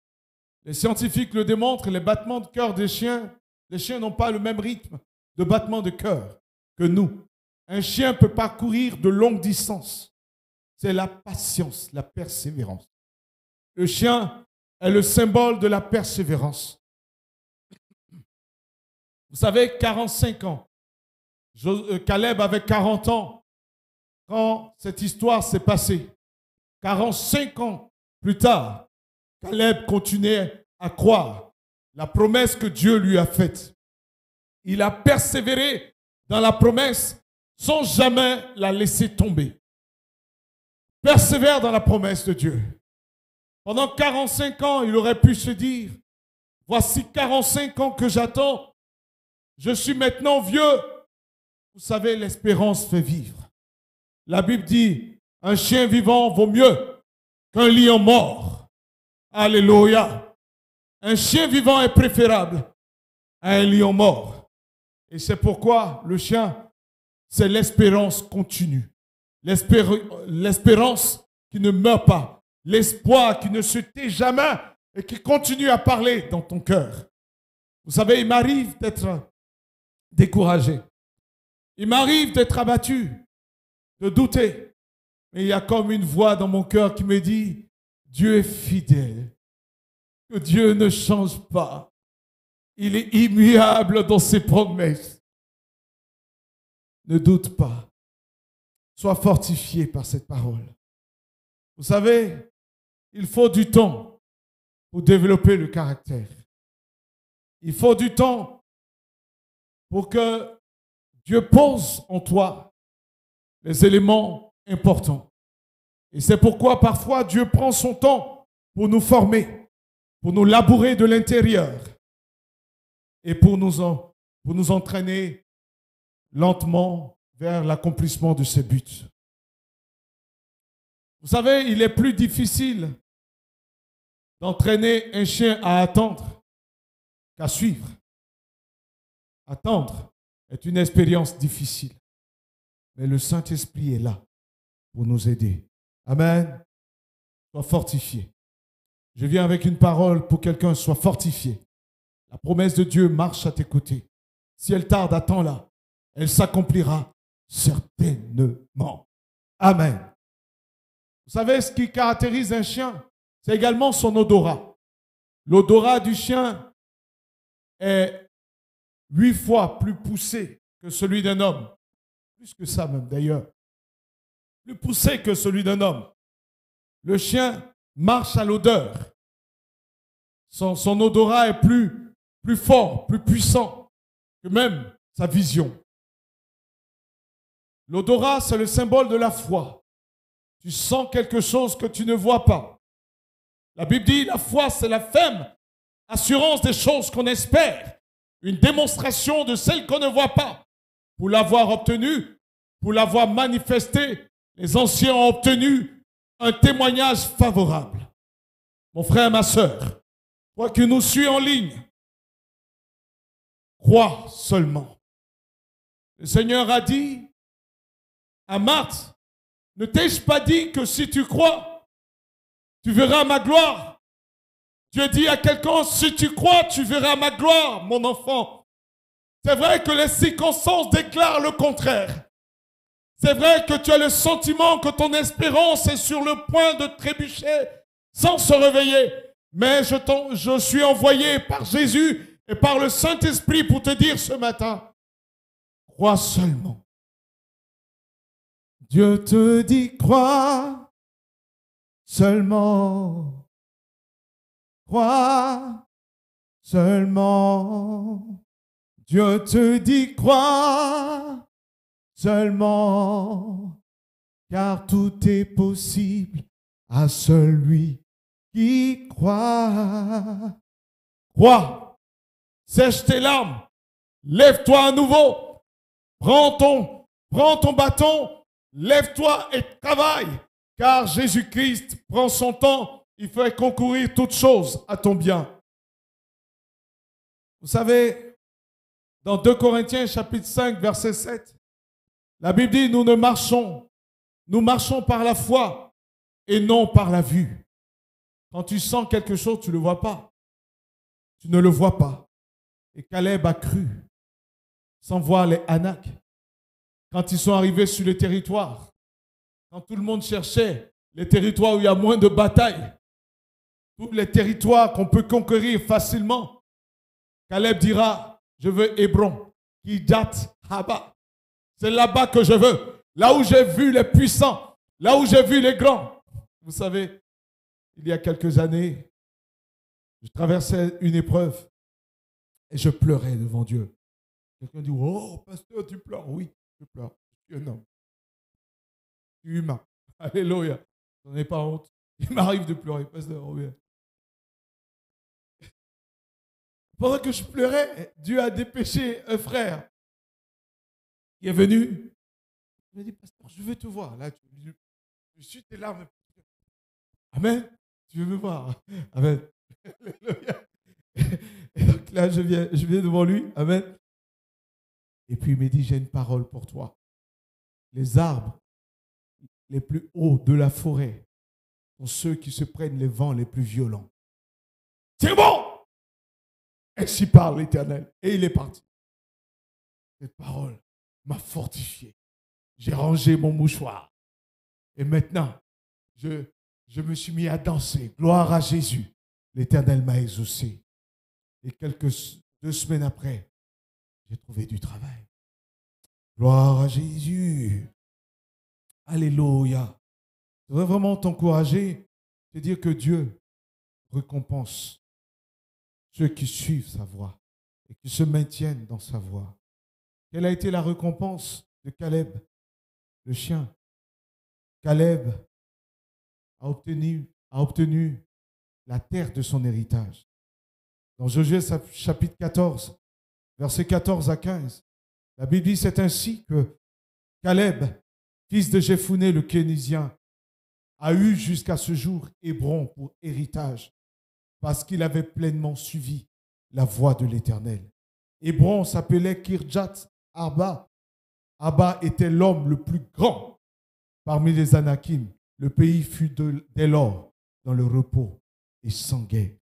Les scientifiques le démontrent, les battements de cœur des chiens, les chiens n'ont pas le même rythme de battement de cœur que nous. Un chien peut parcourir de longues distances. C'est la patience, la persévérance. Le chien est le symbole de la persévérance. Vous savez, 45 ans. Caleb avait 40 ans quand cette histoire s'est passée. 45 ans plus tard, Caleb continuait à croire la promesse que Dieu lui a faite. Il a persévéré dans la promesse sans jamais la laisser tomber. Persévère dans la promesse de Dieu. Pendant 45 ans, il aurait pu se dire, voici 45 ans que j'attends, je suis maintenant vieux. Vous savez, l'espérance fait vivre. La Bible dit, un chien vivant vaut mieux qu'un lion mort. Alléluia. Un chien vivant est préférable à un lion mort. Et c'est pourquoi le chien, c'est l'espérance continue. L'espérance qui ne meurt pas. L'espoir qui ne se tait jamais et qui continue à parler dans ton cœur. Vous savez, il m'arrive d'être découragé. Il m'arrive d'être abattu, de douter. Mais il y a comme une voix dans mon cœur qui me dit, Dieu est fidèle, que Dieu ne change pas. Il est immuable dans ses promesses. Ne doute pas. Sois fortifié par cette parole. Vous savez, il faut du temps pour développer le caractère. Il faut du temps pour que Dieu pose en toi les éléments importants. Et c'est pourquoi parfois Dieu prend son temps pour nous former, pour nous labourer de l'intérieur et pour nous entraîner lentement vers l'accomplissement de ses buts. Vous savez, il est plus difficile d'entraîner un chien à attendre qu'à suivre. Attendre est une expérience difficile. Mais le Saint-Esprit est là pour nous aider. Amen. Sois fortifié. Je viens avec une parole pour quelqu'un, sois fortifié. La promesse de Dieu marche à tes côtés. Si elle tarde, attends-la. Elle s'accomplira certainement. Amen. Vous savez, ce qui caractérise un chien, c'est également son odorat. L'odorat du chien est 8 fois plus poussé que celui d'un homme. Plus que ça même d'ailleurs. Plus poussé que celui d'un homme. Le chien marche à l'odeur. Son odorat est plus fort, plus puissant que même sa vision. L'odorat, c'est le symbole de la foi. Tu sens quelque chose que tu ne vois pas. La Bible dit, la foi, c'est la ferme assurance des choses qu'on espère. Une démonstration de celles qu'on ne voit pas. Pour l'avoir obtenue, pour l'avoir manifestée, les anciens ont obtenu un témoignage favorable. Mon frère, ma sœur, toi qui nous suis en ligne, crois seulement. Le Seigneur a dit à Marthe, ne t'ai-je pas dit que si tu crois, tu verras ma gloire? Dieu dit à quelqu'un, si tu crois, tu verras ma gloire, mon enfant. C'est vrai que les circonstances déclarent le contraire. C'est vrai que tu as le sentiment que ton espérance est sur le point de trébucher sans se réveiller. Mais je suis envoyé par Jésus et par le Saint-Esprit pour te dire ce matin, crois seulement. Dieu te dit, crois seulement. Crois seulement. Dieu te dit, crois seulement. car tout est possible à celui qui croit. Crois, sèche tes larmes, lève-toi à nouveau, prends ton bâton, lève-toi et travaille, car Jésus-Christ prend son temps, il fait concourir toutes choses à ton bien. Vous savez, dans 2 Corinthiens chapitre 5, verset 7, la Bible dit, nous marchons par la foi et non par la vue. Quand tu sens quelque chose, tu ne le vois pas. Tu ne le vois pas. Et Caleb a cru, sans voir les Anaks. Quand ils sont arrivés sur le territoire, quand tout le monde cherchait les territoires où il y a moins de batailles, tous les territoires qu'on peut conquérir facilement, Caleb dira, je veux Hébron, Kirjat Haba. C'est là-bas que je veux. Là où j'ai vu les puissants, là où j'ai vu les grands. Vous savez, il y a quelques années, je traversais une épreuve et je pleurais devant Dieu. Quelqu'un dit, oh, pasteur, tu pleures. Oui, je pleure. Je suis un homme. Je suis humain. Alléluia. Je n'en ai pas honte. Il m'arrive de pleurer, pasteur. Oh bien. Pendant que je pleurais, Dieu a dépêché un frère qui est venu. Il m'a dit, pasteur, je veux te voir. Là, je suis tes larmes. Amen. Tu veux me voir. Amen. Alléluia. Et donc là, je viens devant lui. Amen. Et puis il me dit, j'ai une parole pour toi. Les arbres les plus hauts de la forêt sont ceux qui se prennent les vents les plus violents. C'est bon! Ainsi parle l'Éternel. Et il est parti. Cette parole m'a fortifié. J'ai rangé mon mouchoir. Et maintenant, je me suis mis à danser. Gloire à Jésus. L'Éternel m'a exaucé. Et 2 semaines après, j'ai trouvé du travail. Gloire à Jésus. Alléluia. Je voudrais vraiment t'encourager, te dire que Dieu récompense ceux qui suivent sa voie et qui se maintiennent dans sa voie. Quelle a été la récompense de Caleb, le chien? Caleb a obtenu la terre de son héritage. Dans Josué chapitre 14, versets 14 à 15, la Bible dit, c'est ainsi que Caleb, fils de Jephuné le Kénizien, a eu jusqu'à ce jour Hébron pour héritage, parce qu'il avait pleinement suivi la voie de l'Éternel. Hébron s'appelait Kirjat Arba. Abba était l'homme le plus grand parmi les Anakim. Le pays fut dès lors dans le repos et sans guerre.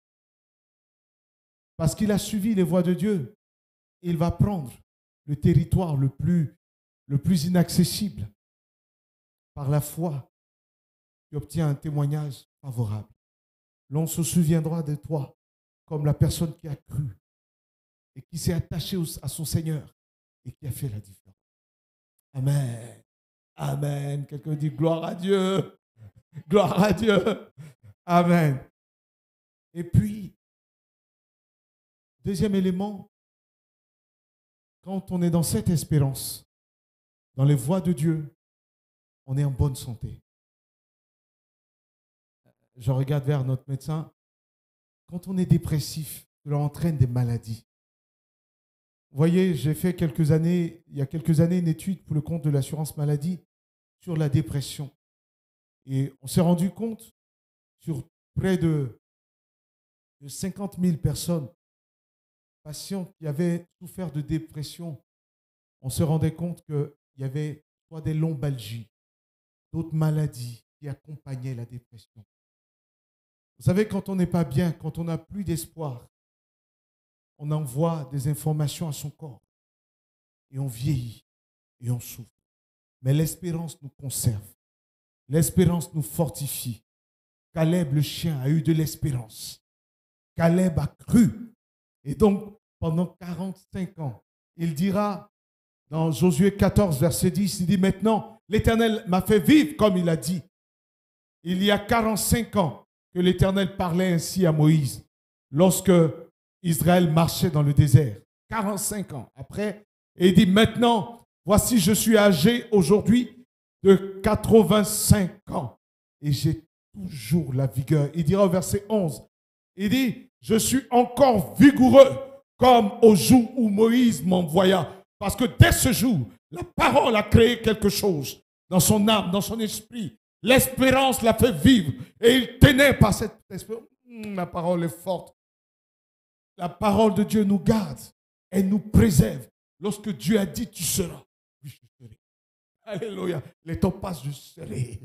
Parce qu'il a suivi les voies de Dieu, il va prendre le territoire le plus inaccessible. Par la foi, tu obtiens un témoignage favorable. L'on se souviendra de toi comme la personne qui a cru et qui s'est attachée à son Seigneur et qui a fait la différence. Amen. Amen. Quelqu'un dit gloire à Dieu. Gloire à Dieu. Amen. Et puis, deuxième élément, quand on est dans cette espérance, dans les voies de Dieu, on est en bonne santé. Je regarde vers notre médecin. Quand on est dépressif, cela entraîne des maladies. Vous voyez, j'ai fait il y a quelques années, une étude pour le compte de l'assurance maladie sur la dépression. Et on s'est rendu compte, sur près de 50 000 personnes, patients qui avaient souffert de dépression, on se rendait compte qu'il y avait soit des lombalgies, d'autres maladies qui accompagnaient la dépression. Vous savez, quand on n'est pas bien, quand on n'a plus d'espoir, on envoie des informations à son corps et on vieillit et on souffre. Mais l'espérance nous conserve. L'espérance nous fortifie. Caleb, le chien, a eu de l'espérance. Caleb a cru. Et donc, pendant 45 ans, il dira, dans Josué 14, verset 10, il dit, maintenant, l'Éternel m'a fait vivre comme il a dit. Il y a 45 ans que l'Éternel parlait ainsi à Moïse, lorsque Israël marchait dans le désert. 45 ans après, et il dit, maintenant, voici, je suis âgé aujourd'hui de 85 ans et j'ai toujours la vigueur. Il dira au verset 11, il dit, je suis encore vigoureux comme au jour où Moïse m'envoya. Parce que dès ce jour, la parole a créé quelque chose dans son âme, dans son esprit. L'espérance l'a fait vivre et il tenait par cette espérance. La parole est forte. La parole de Dieu nous garde et nous préserve. Lorsque Dieu a dit, tu seras. Oui, je serai. Alléluia. Les temps passent, je serai.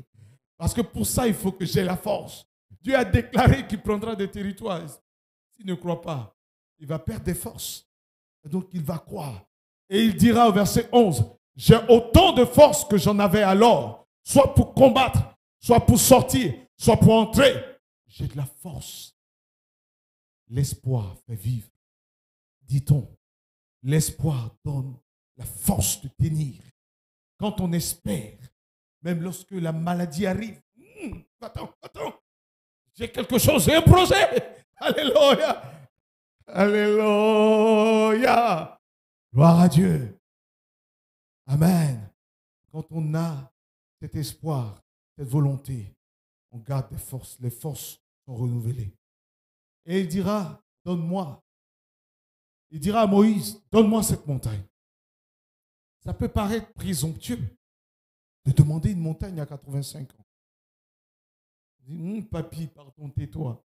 Parce que pour ça, il faut que j'ai la force. Dieu a déclaré qu'il prendra des territoires. S'il ne croit pas, il va perdre des forces. Et donc, il va croire. Et il dira au verset 11, j'ai autant de force que j'en avais alors, soit pour combattre, soit pour sortir, soit pour entrer. J'ai de la force. L'espoir fait vivre. Dit-on, l'espoir donne la force de tenir. Quand on espère, même lorsque la maladie arrive, attends, j'ai quelque chose, j'ai un projet. Alléluia. Alléluia. Gloire à Dieu. Amen. Quand on a cet espoir, cette volonté, on garde des forces. Les forces sont renouvelées. Et il dira, donne-moi. Il dira à Moïse, donne-moi cette montagne. Ça peut paraître présomptueux de demander une montagne à 85 ans. Il dit, papy, pardon, tais-toi.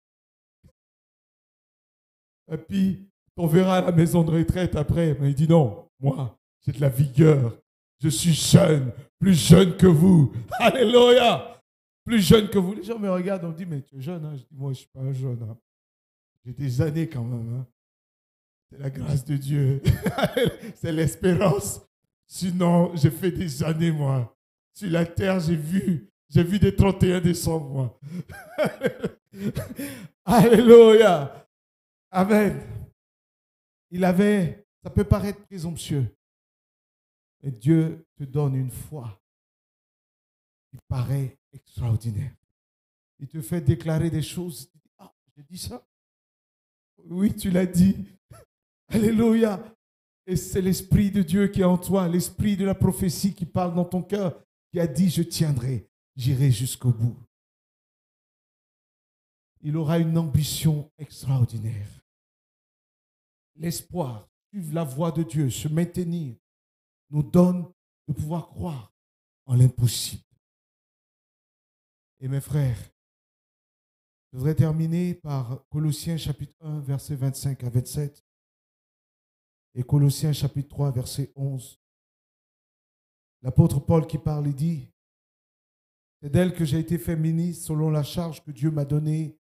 Papy, on verra à la maison de retraite après. Mais il dit non, moi, j'ai de la vigueur. Je suis jeune, plus jeune que vous. Alléluia. Plus jeune que vous. Les gens me regardent, on me dit, mais tu es jeune. Hein? Je dis, moi, je ne suis pas un jeune. Hein. J'ai des années quand même. Hein. C'est la grâce de Dieu. C'est l'espérance. Sinon, j'ai fait des années, moi. Sur la terre, j'ai vu des 31 décembre, moi. Alléluia. Amen. Ça peut paraître présomptueux, mais Dieu te donne une foi qui paraît extraordinaire. Il te fait déclarer des choses. Ah, j'ai dit ça? Oui, tu l'as dit. Alléluia. Et c'est l'Esprit de Dieu qui est en toi, l'Esprit de la prophétie qui parle dans ton cœur, qui a dit, je tiendrai, j'irai jusqu'au bout. Il aura une ambition extraordinaire. L'espoir, suivre la voie de Dieu, se maintenir, nous donne de pouvoir croire en l'impossible. Et mes frères, je voudrais terminer par Colossiens chapitre 1, versets 25 à 27 et Colossiens chapitre 3, verset 11. L'apôtre Paul qui parle, il dit, c'est d'elle que j'ai été fait ministre selon la charge que Dieu m'a donnée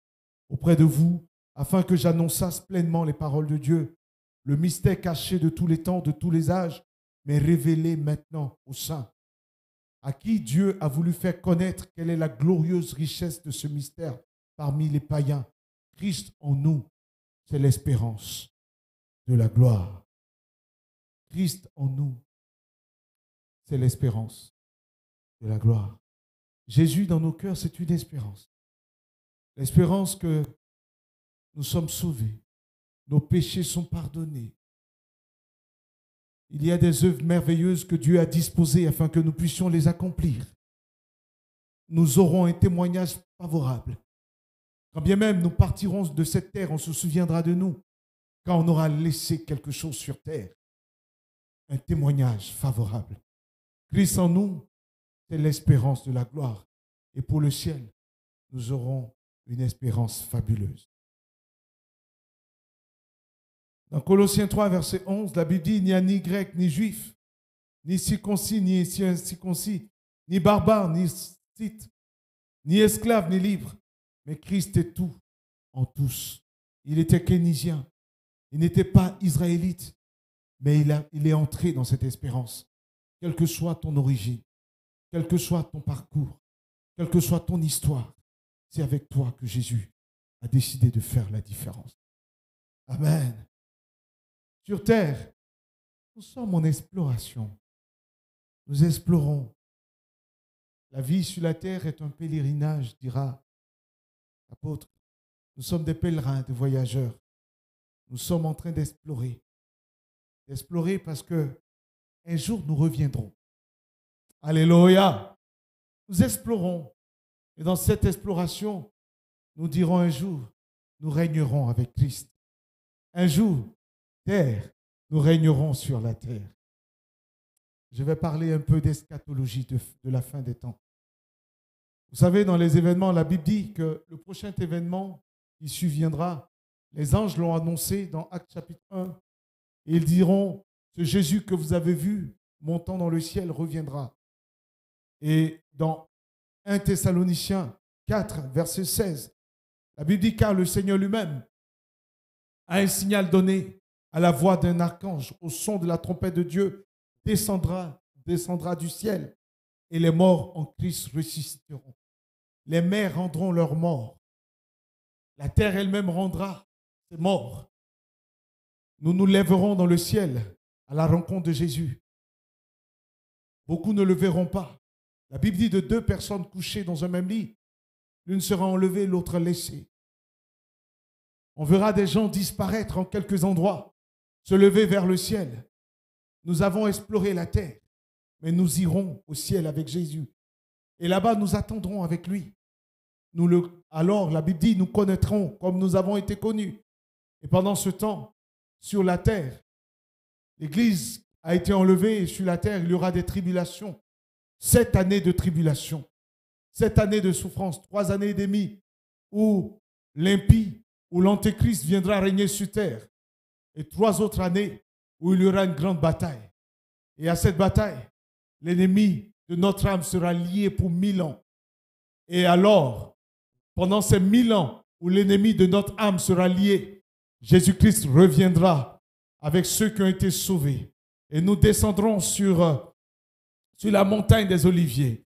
auprès de vous, afin que j'annonçasse pleinement les paroles de Dieu, le mystère caché de tous les temps, de tous les âges, mais révélé maintenant aux saints, à qui Dieu a voulu faire connaître quelle est la glorieuse richesse de ce mystère parmi les païens. Christ en nous, c'est l'espérance de la gloire. Christ en nous, c'est l'espérance de la gloire. Jésus dans nos cœurs, c'est une espérance. L'espérance que nous sommes sauvés, nos péchés sont pardonnés. Il y a des œuvres merveilleuses que Dieu a disposées afin que nous puissions les accomplir. Nous aurons un témoignage favorable. Quand bien même nous partirons de cette terre, on se souviendra de nous quand on aura laissé quelque chose sur terre. Un témoignage favorable. Christ en nous, c'est l'espérance de la gloire. Et pour le ciel, nous aurons une espérance fabuleuse. Dans Colossiens 3, verset 11, la Bible dit, il n'y a ni grec, ni juif, ni circoncis, ni incirconcis, ni barbare, ni scythe, ni esclave, ni libre. Mais Christ est tout en tous. Il était kénisien. Il n'était pas israélite, mais il est entré dans cette espérance. Quelle que soit ton origine, quel que soit ton parcours, quelle que soit ton histoire, c'est avec toi que Jésus a décidé de faire la différence. Amen. Sur terre, nous sommes en exploration. Nous explorons. La vie sur la terre est un pèlerinage, dira l'apôtre. Nous sommes des pèlerins, des voyageurs. Nous sommes en train d'explorer. D'explorer parce que un jour nous reviendrons. Alléluia. nous explorons. Et dans cette exploration, nous dirons un jour, nous régnerons avec Christ. Un jour, terre, nous régnerons sur la terre. Je vais parler un peu d'eschatologie, de la fin des temps. Vous savez, dans les événements, la Bible dit que le prochain événement qui surviendra, les anges l'ont annoncé dans Actes chapitre 1. Et ils diront, ce Jésus que vous avez vu montant dans le ciel reviendra. Et dans 1 Thessaloniciens 4, verset 16, la Bible dit, car le Seigneur lui-même a un signal donné à la voix d'un archange, au son de la trompette de Dieu, descendra du ciel, et les morts en Christ ressusciteront. Les mers rendront leurs morts. La terre elle-même rendra ses morts. Nous nous lèverons dans le ciel à la rencontre de Jésus. Beaucoup ne le verront pas. La Bible dit de 2 personnes couchées dans un même lit, l'une sera enlevée, l'autre laissée. On verra des gens disparaître en quelques endroits, se lever vers le ciel. Nous avons exploré la terre, mais nous irons au ciel avec Jésus. Et là-bas, nous attendrons avec lui. Alors, la Bible dit, nous connaîtrons comme nous avons été connus. Et pendant ce temps, sur la terre, l'Église a été enlevée et sur la terre, il y aura des tribulations. 7 années de tribulation, 7 années de souffrance, 3 années et demie où l'impie, où l'antéchrist viendra régner sur terre. Et 3 autres années où il y aura une grande bataille. Et à cette bataille, l'ennemi de notre âme sera lié pour 1000 ans. Et alors, pendant ces 1000 ans où l'ennemi de notre âme sera lié, Jésus-Christ reviendra avec ceux qui ont été sauvés. Et nous descendrons sur la montagne des Oliviers.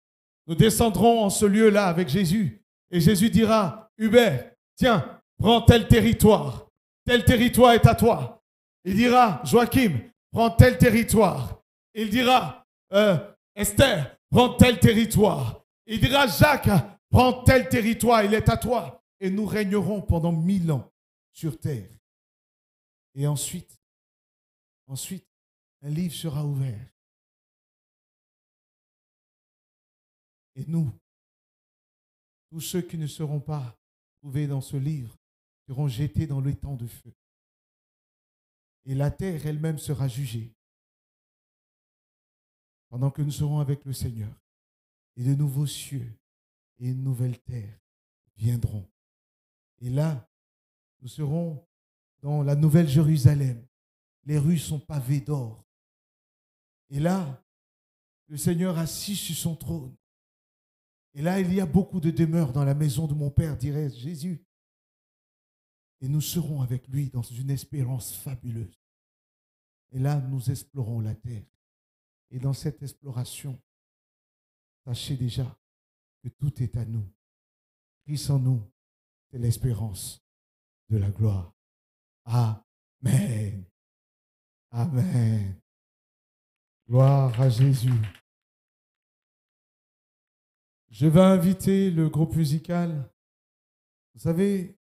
Nous descendrons en ce lieu-là avec Jésus. Et Jésus dira, Hubert, tiens, prends tel territoire. Tel territoire est à toi. Il dira, Joachim, prends tel territoire. Il dira, Esther, prends tel territoire. Il dira, Jacques, prends tel territoire, il est à toi. Et nous régnerons pendant 1000 ans sur terre. Et ensuite, un livre sera ouvert. Et nous, tous ceux qui ne seront pas trouvés dans ce livre, seront jetés dans l'étang de feu. Et la terre elle-même sera jugée. Pendant que nous serons avec le Seigneur. Et de nouveaux cieux et une nouvelle terre viendront. Et là, nous serons dans la nouvelle Jérusalem. Les rues sont pavées d'or. Et là, le Seigneur assis sur son trône. Et là, il y a beaucoup de demeures dans la maison de mon Père, dirait Jésus. Et nous serons avec lui dans une espérance fabuleuse. Et là, nous explorons la terre. Et dans cette exploration, sachez déjà que tout est à nous. Christ en nous, c'est l'espérance de la gloire. Amen. Amen. Gloire à Jésus. Je vais inviter le groupe musical. Vous savez,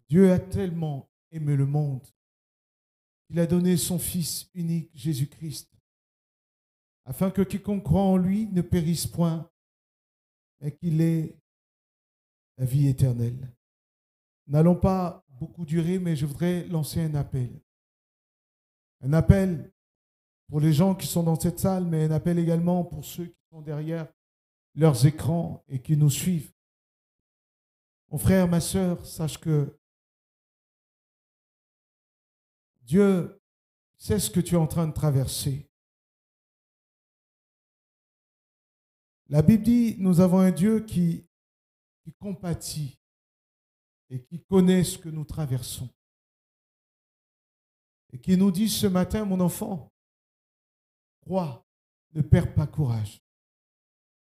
Dieu a tellement aimé le monde qu'il a donné son Fils unique, Jésus-Christ, afin que quiconque croit en lui ne périsse point, mais qu'il ait la vie éternelle. Nous n'allons pas beaucoup durer, mais je voudrais lancer un appel. Un appel pour les gens qui sont dans cette salle, mais un appel également pour ceux qui sont derrière leurs écrans et qui nous suivent. Mon frère, ma sœur, sache que Dieu sait ce que tu es en train de traverser. La Bible dit, nous avons un Dieu qui compatit et qui connaît ce que nous traversons. Et qui nous dit ce matin, mon enfant, crois, ne perds pas courage.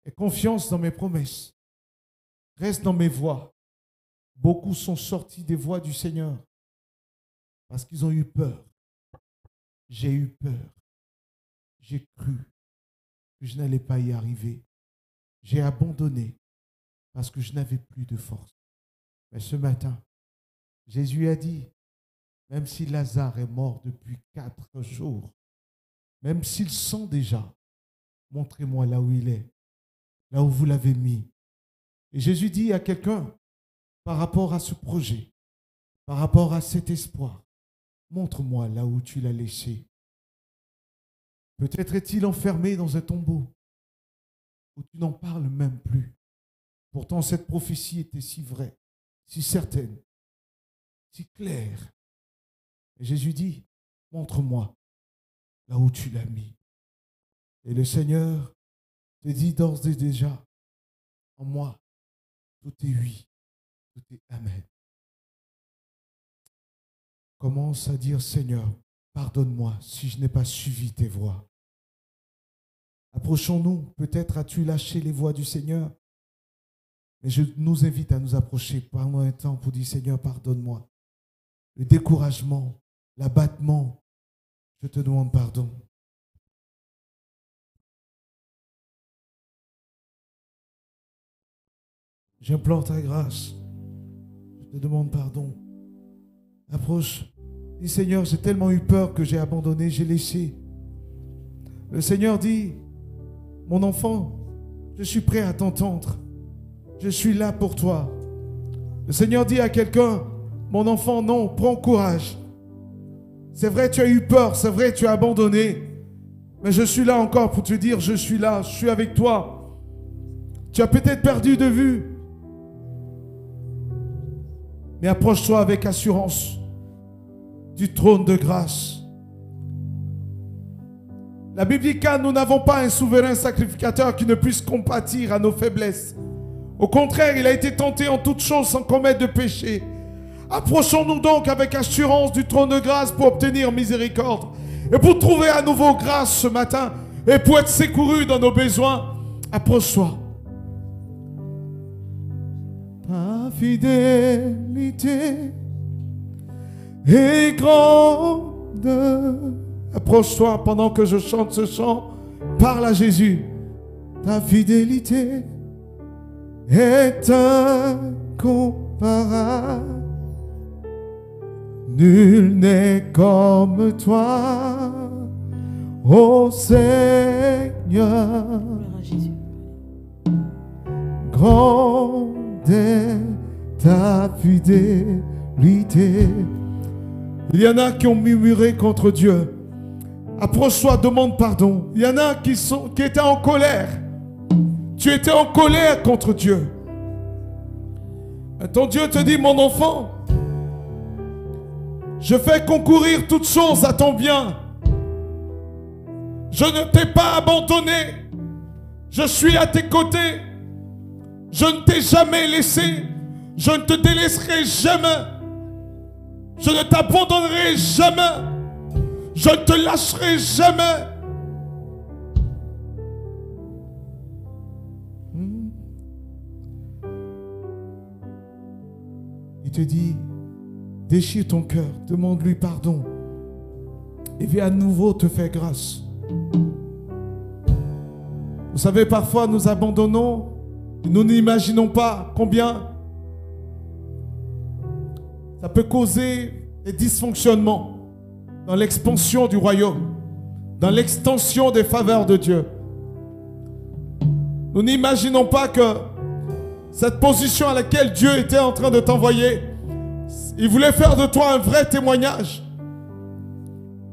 Aie confiance dans mes promesses. Reste dans mes voies. Beaucoup sont sortis des voies du Seigneur parce qu'ils ont eu peur. J'ai eu peur. J'ai cru que je n'allais pas y arriver. J'ai abandonné parce que je n'avais plus de force. Mais ce matin, Jésus a dit, même si Lazare est mort depuis 4 jours, même s'il sent déjà, montrez-moi là où il est. là où vous l'avez mis. Et Jésus dit à quelqu'un, par rapport à ce projet, par rapport à cet espoir, montre-moi là où tu l'as laissé. Peut-être est-il enfermé dans un tombeau où tu n'en parles même plus. Pourtant, cette prophétie était si vraie, si certaine, si claire. Et Jésus dit, montre-moi là où tu l'as mis. Et le Seigneur te dit d'ores et déjà, en moi, tout est oui, tout est amen. Commence à dire, Seigneur, pardonne-moi si je n'ai pas suivi tes voies. Approchons-nous, peut-être as-tu lâché les voies du Seigneur, mais je nous invite à nous approcher pendant un temps pour dire, Seigneur, pardonne-moi. Le découragement, l'abattement, je te demande pardon. J'implore ta grâce, je te demande pardon. Approche. Dis, Seigneur, j'ai tellement eu peur que j'ai abandonné, j'ai laissé. Le Seigneur dit, mon enfant, je suis prêt à t'entendre. Je suis là pour toi. Le Seigneur dit à quelqu'un, mon enfant, non, prends courage. C'est vrai, tu as eu peur, c'est vrai, tu as abandonné. Mais je suis là encore pour te dire, je suis là, je suis avec toi. Tu as peut-être perdu de vue. Mais approche-toi avec assurance du trône de grâce. La Bible dit car nous n'avons pas un souverain sacrificateur qui ne puisse compatir à nos faiblesses. Au contraire, il a été tenté en toutes choses sans commettre de péché. Approchons-nous donc avec assurance du trône de grâce pour obtenir miséricorde et pour trouver à nouveau grâce ce matin et pour être secouru dans nos besoins. Approche-toi. Ta fidélité est grande. Approche-toi pendant que je chante ce chant. Parle à Jésus. Ta fidélité est incomparable. Nul n'est comme toi, ô Seigneur. Grande est ta fidélité. Il y en a qui ont murmuré contre Dieu. Approche-toi, demande pardon. Il y en a qui étaient en colère. Tu étais en colère contre Dieu. Et ton Dieu te dit, mon enfant, je fais concourir toutes choses à ton bien. Je ne t'ai pas abandonné. Je suis à tes côtés. Je ne t'ai jamais laissé. Je ne te délaisserai jamais. Je ne t'abandonnerai jamais. Je ne te lâcherai jamais. Il te dit, déchire ton cœur, demande-lui pardon. Et viens à nouveau te faire grâce. Vous savez, parfois nous abandonnons. Nous n'imaginons pas combien ça peut causer des dysfonctionnements dans l'expansion du royaume, dans l'extension des faveurs de Dieu. Nous n'imaginons pas que cette position à laquelle Dieu était en train de t'envoyer, il voulait faire de toi un vrai témoignage.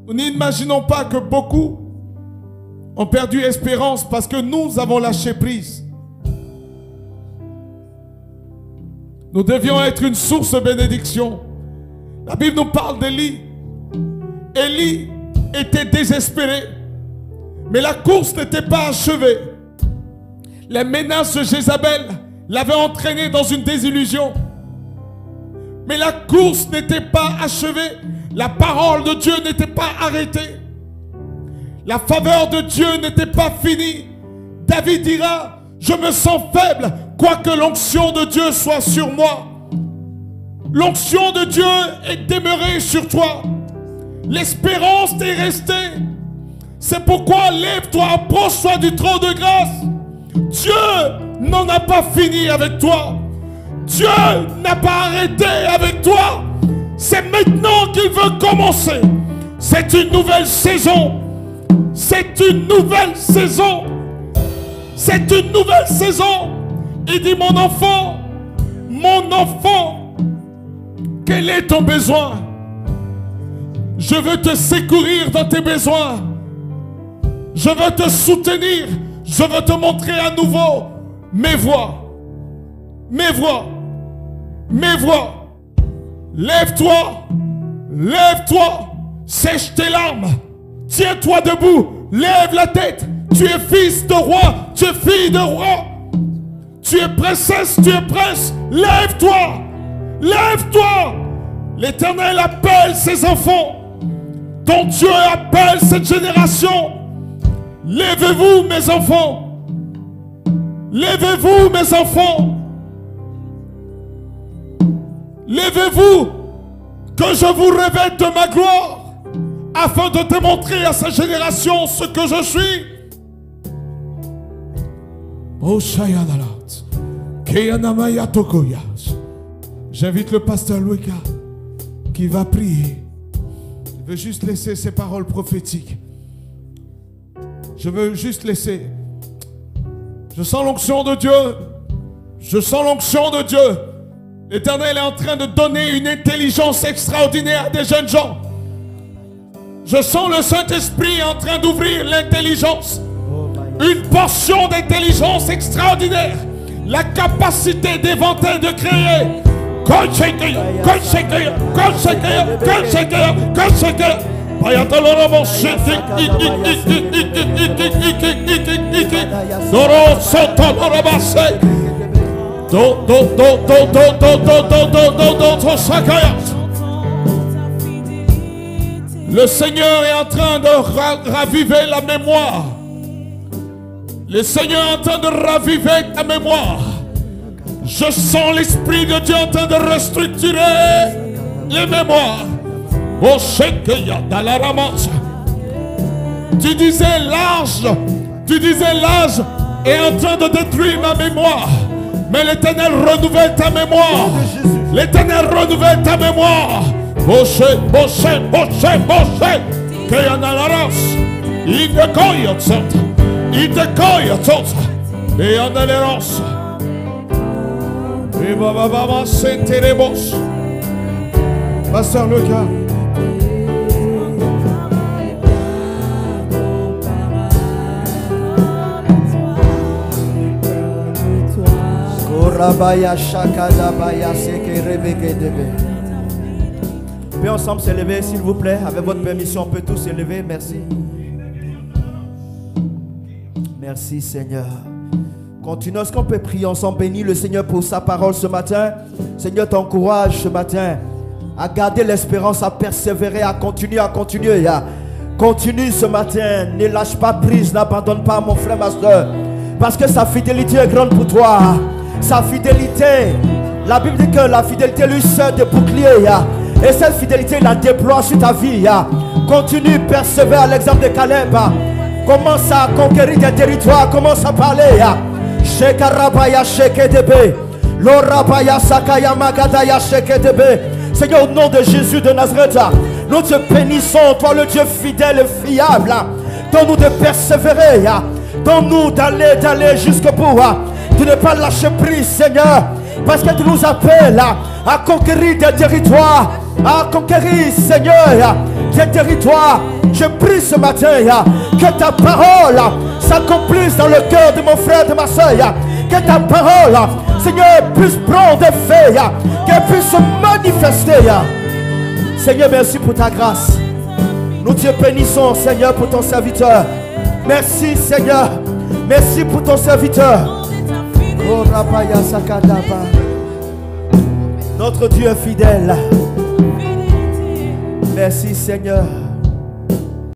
Nous n'imaginons pas que beaucoup ont perdu espérance parce que nous avons lâché prise. Nous devions être une source de bénédiction. La Bible nous parle d'Élie. Élie était désespéré, mais la course n'était pas achevée. Les menaces de Jézabel l'avaient entraîné dans une désillusion. Mais la course n'était pas achevée. La parole de Dieu n'était pas arrêtée. La faveur de Dieu n'était pas finie. David dira, je me sens faible, quoique l'onction de Dieu soit sur moi. L'onction de Dieu est demeurée sur toi. L'espérance t'est restée. C'est pourquoi lève-toi, approche-toi du trône de grâce. Dieu n'en a pas fini avec toi. Dieu n'a pas arrêté avec toi. C'est maintenant qu'il veut commencer. C'est une nouvelle saison. C'est une nouvelle saison. C'est une nouvelle saison. Il dit, mon enfant, quel est ton besoin? Je veux te secourir dans tes besoins. Je veux te soutenir. Je veux te montrer à nouveau mes voies. Mes voies. Mes voies. Lève-toi. Lève-toi. Sèche tes larmes. Tiens-toi debout. Lève la tête. Tu es fils de roi. Tu es fille de roi. Tu es princesse. Tu es prince. Lève-toi. Lève-toi. L'Éternel appelle ses enfants. Ton Dieu appelle cette génération. Lèvez-vous, mes enfants. Lèvez-vous, mes enfants. Lèvez-vous, que je vous revête de ma gloire, afin de démontrer à cette génération ce que je suis. J'invite le pasteur Louika qui va prier. Je veux juste laisser ces paroles prophétiques. Je veux juste laisser. Je sens l'onction de Dieu. Je sens l'onction de Dieu. L'Éternel est en train de donner une intelligence extraordinaire à des jeunes gens. Je sens le Saint-Esprit en train d'ouvrir l'intelligence. Une portion d'intelligence extraordinaire. La capacité d'éventer, de créer. Le Seigneur est en train de raviver la mémoire. Le Seigneur est en train de raviver ta mémoire. Je sens l'Esprit de Dieu en train de restructurer les mémoires. Oh, tu disais l'âge est en train de détruire ma mémoire. Mais l'Éternel renouvelle ta mémoire. L'Éternel renouvelle ta mémoire. Boché. Que y en a la race. Il te coille tout. Il te coille tout. Et en a la race. Et baba, c'est terrible. Pasteur Lucas. On peut ensemble s'élever, s'il vous plaît. Avec votre permission, on peut tous s'élever. Merci. Merci, Seigneur. Continuons. Est-ce qu'on peut prier ensemble? Bénis le Seigneur pour sa parole ce matin. Seigneur, t'encourage ce matin à garder l'espérance, à persévérer, à continuer, Continue ce matin. Ne lâche pas prise, n'abandonne pas, mon frère, ma soeur. Parce que sa fidélité est grande pour toi. Sa fidélité, la Bible dit que la fidélité lui sert de bouclier. Et cette fidélité, il la déploie sur ta vie. Continue, persévère à l'exemple de Caleb. Commence à conquérir des territoires. Commence à parler. Shekarabaya shekedebe. Lorabaya sakaya magadaya shekedebe. Seigneur, au nom de Jésus de Nazareth, nous te bénissons, toi le Dieu fidèle et fiable. Donne-nous de persévérer. Donne-nous d'aller jusqu'au bout. De ne pas lâcher prise, Seigneur. Parce que tu nous appelles à conquérir des territoires. À conquérir, Seigneur, des territoires. Je prie ce matin que ta parole s'accomplisse dans le cœur de mon frère, de ma soeur. Que ta parole, Seigneur, puisse prendre effet. Qu'elle puisse se manifester. Seigneur, merci pour ta grâce. Nous te bénissons, Seigneur, pour ton serviteur. Merci, Seigneur. Merci pour ton serviteur. Oh, Rabaya Sakadaba. Notre Dieu est fidèle. Merci, Seigneur.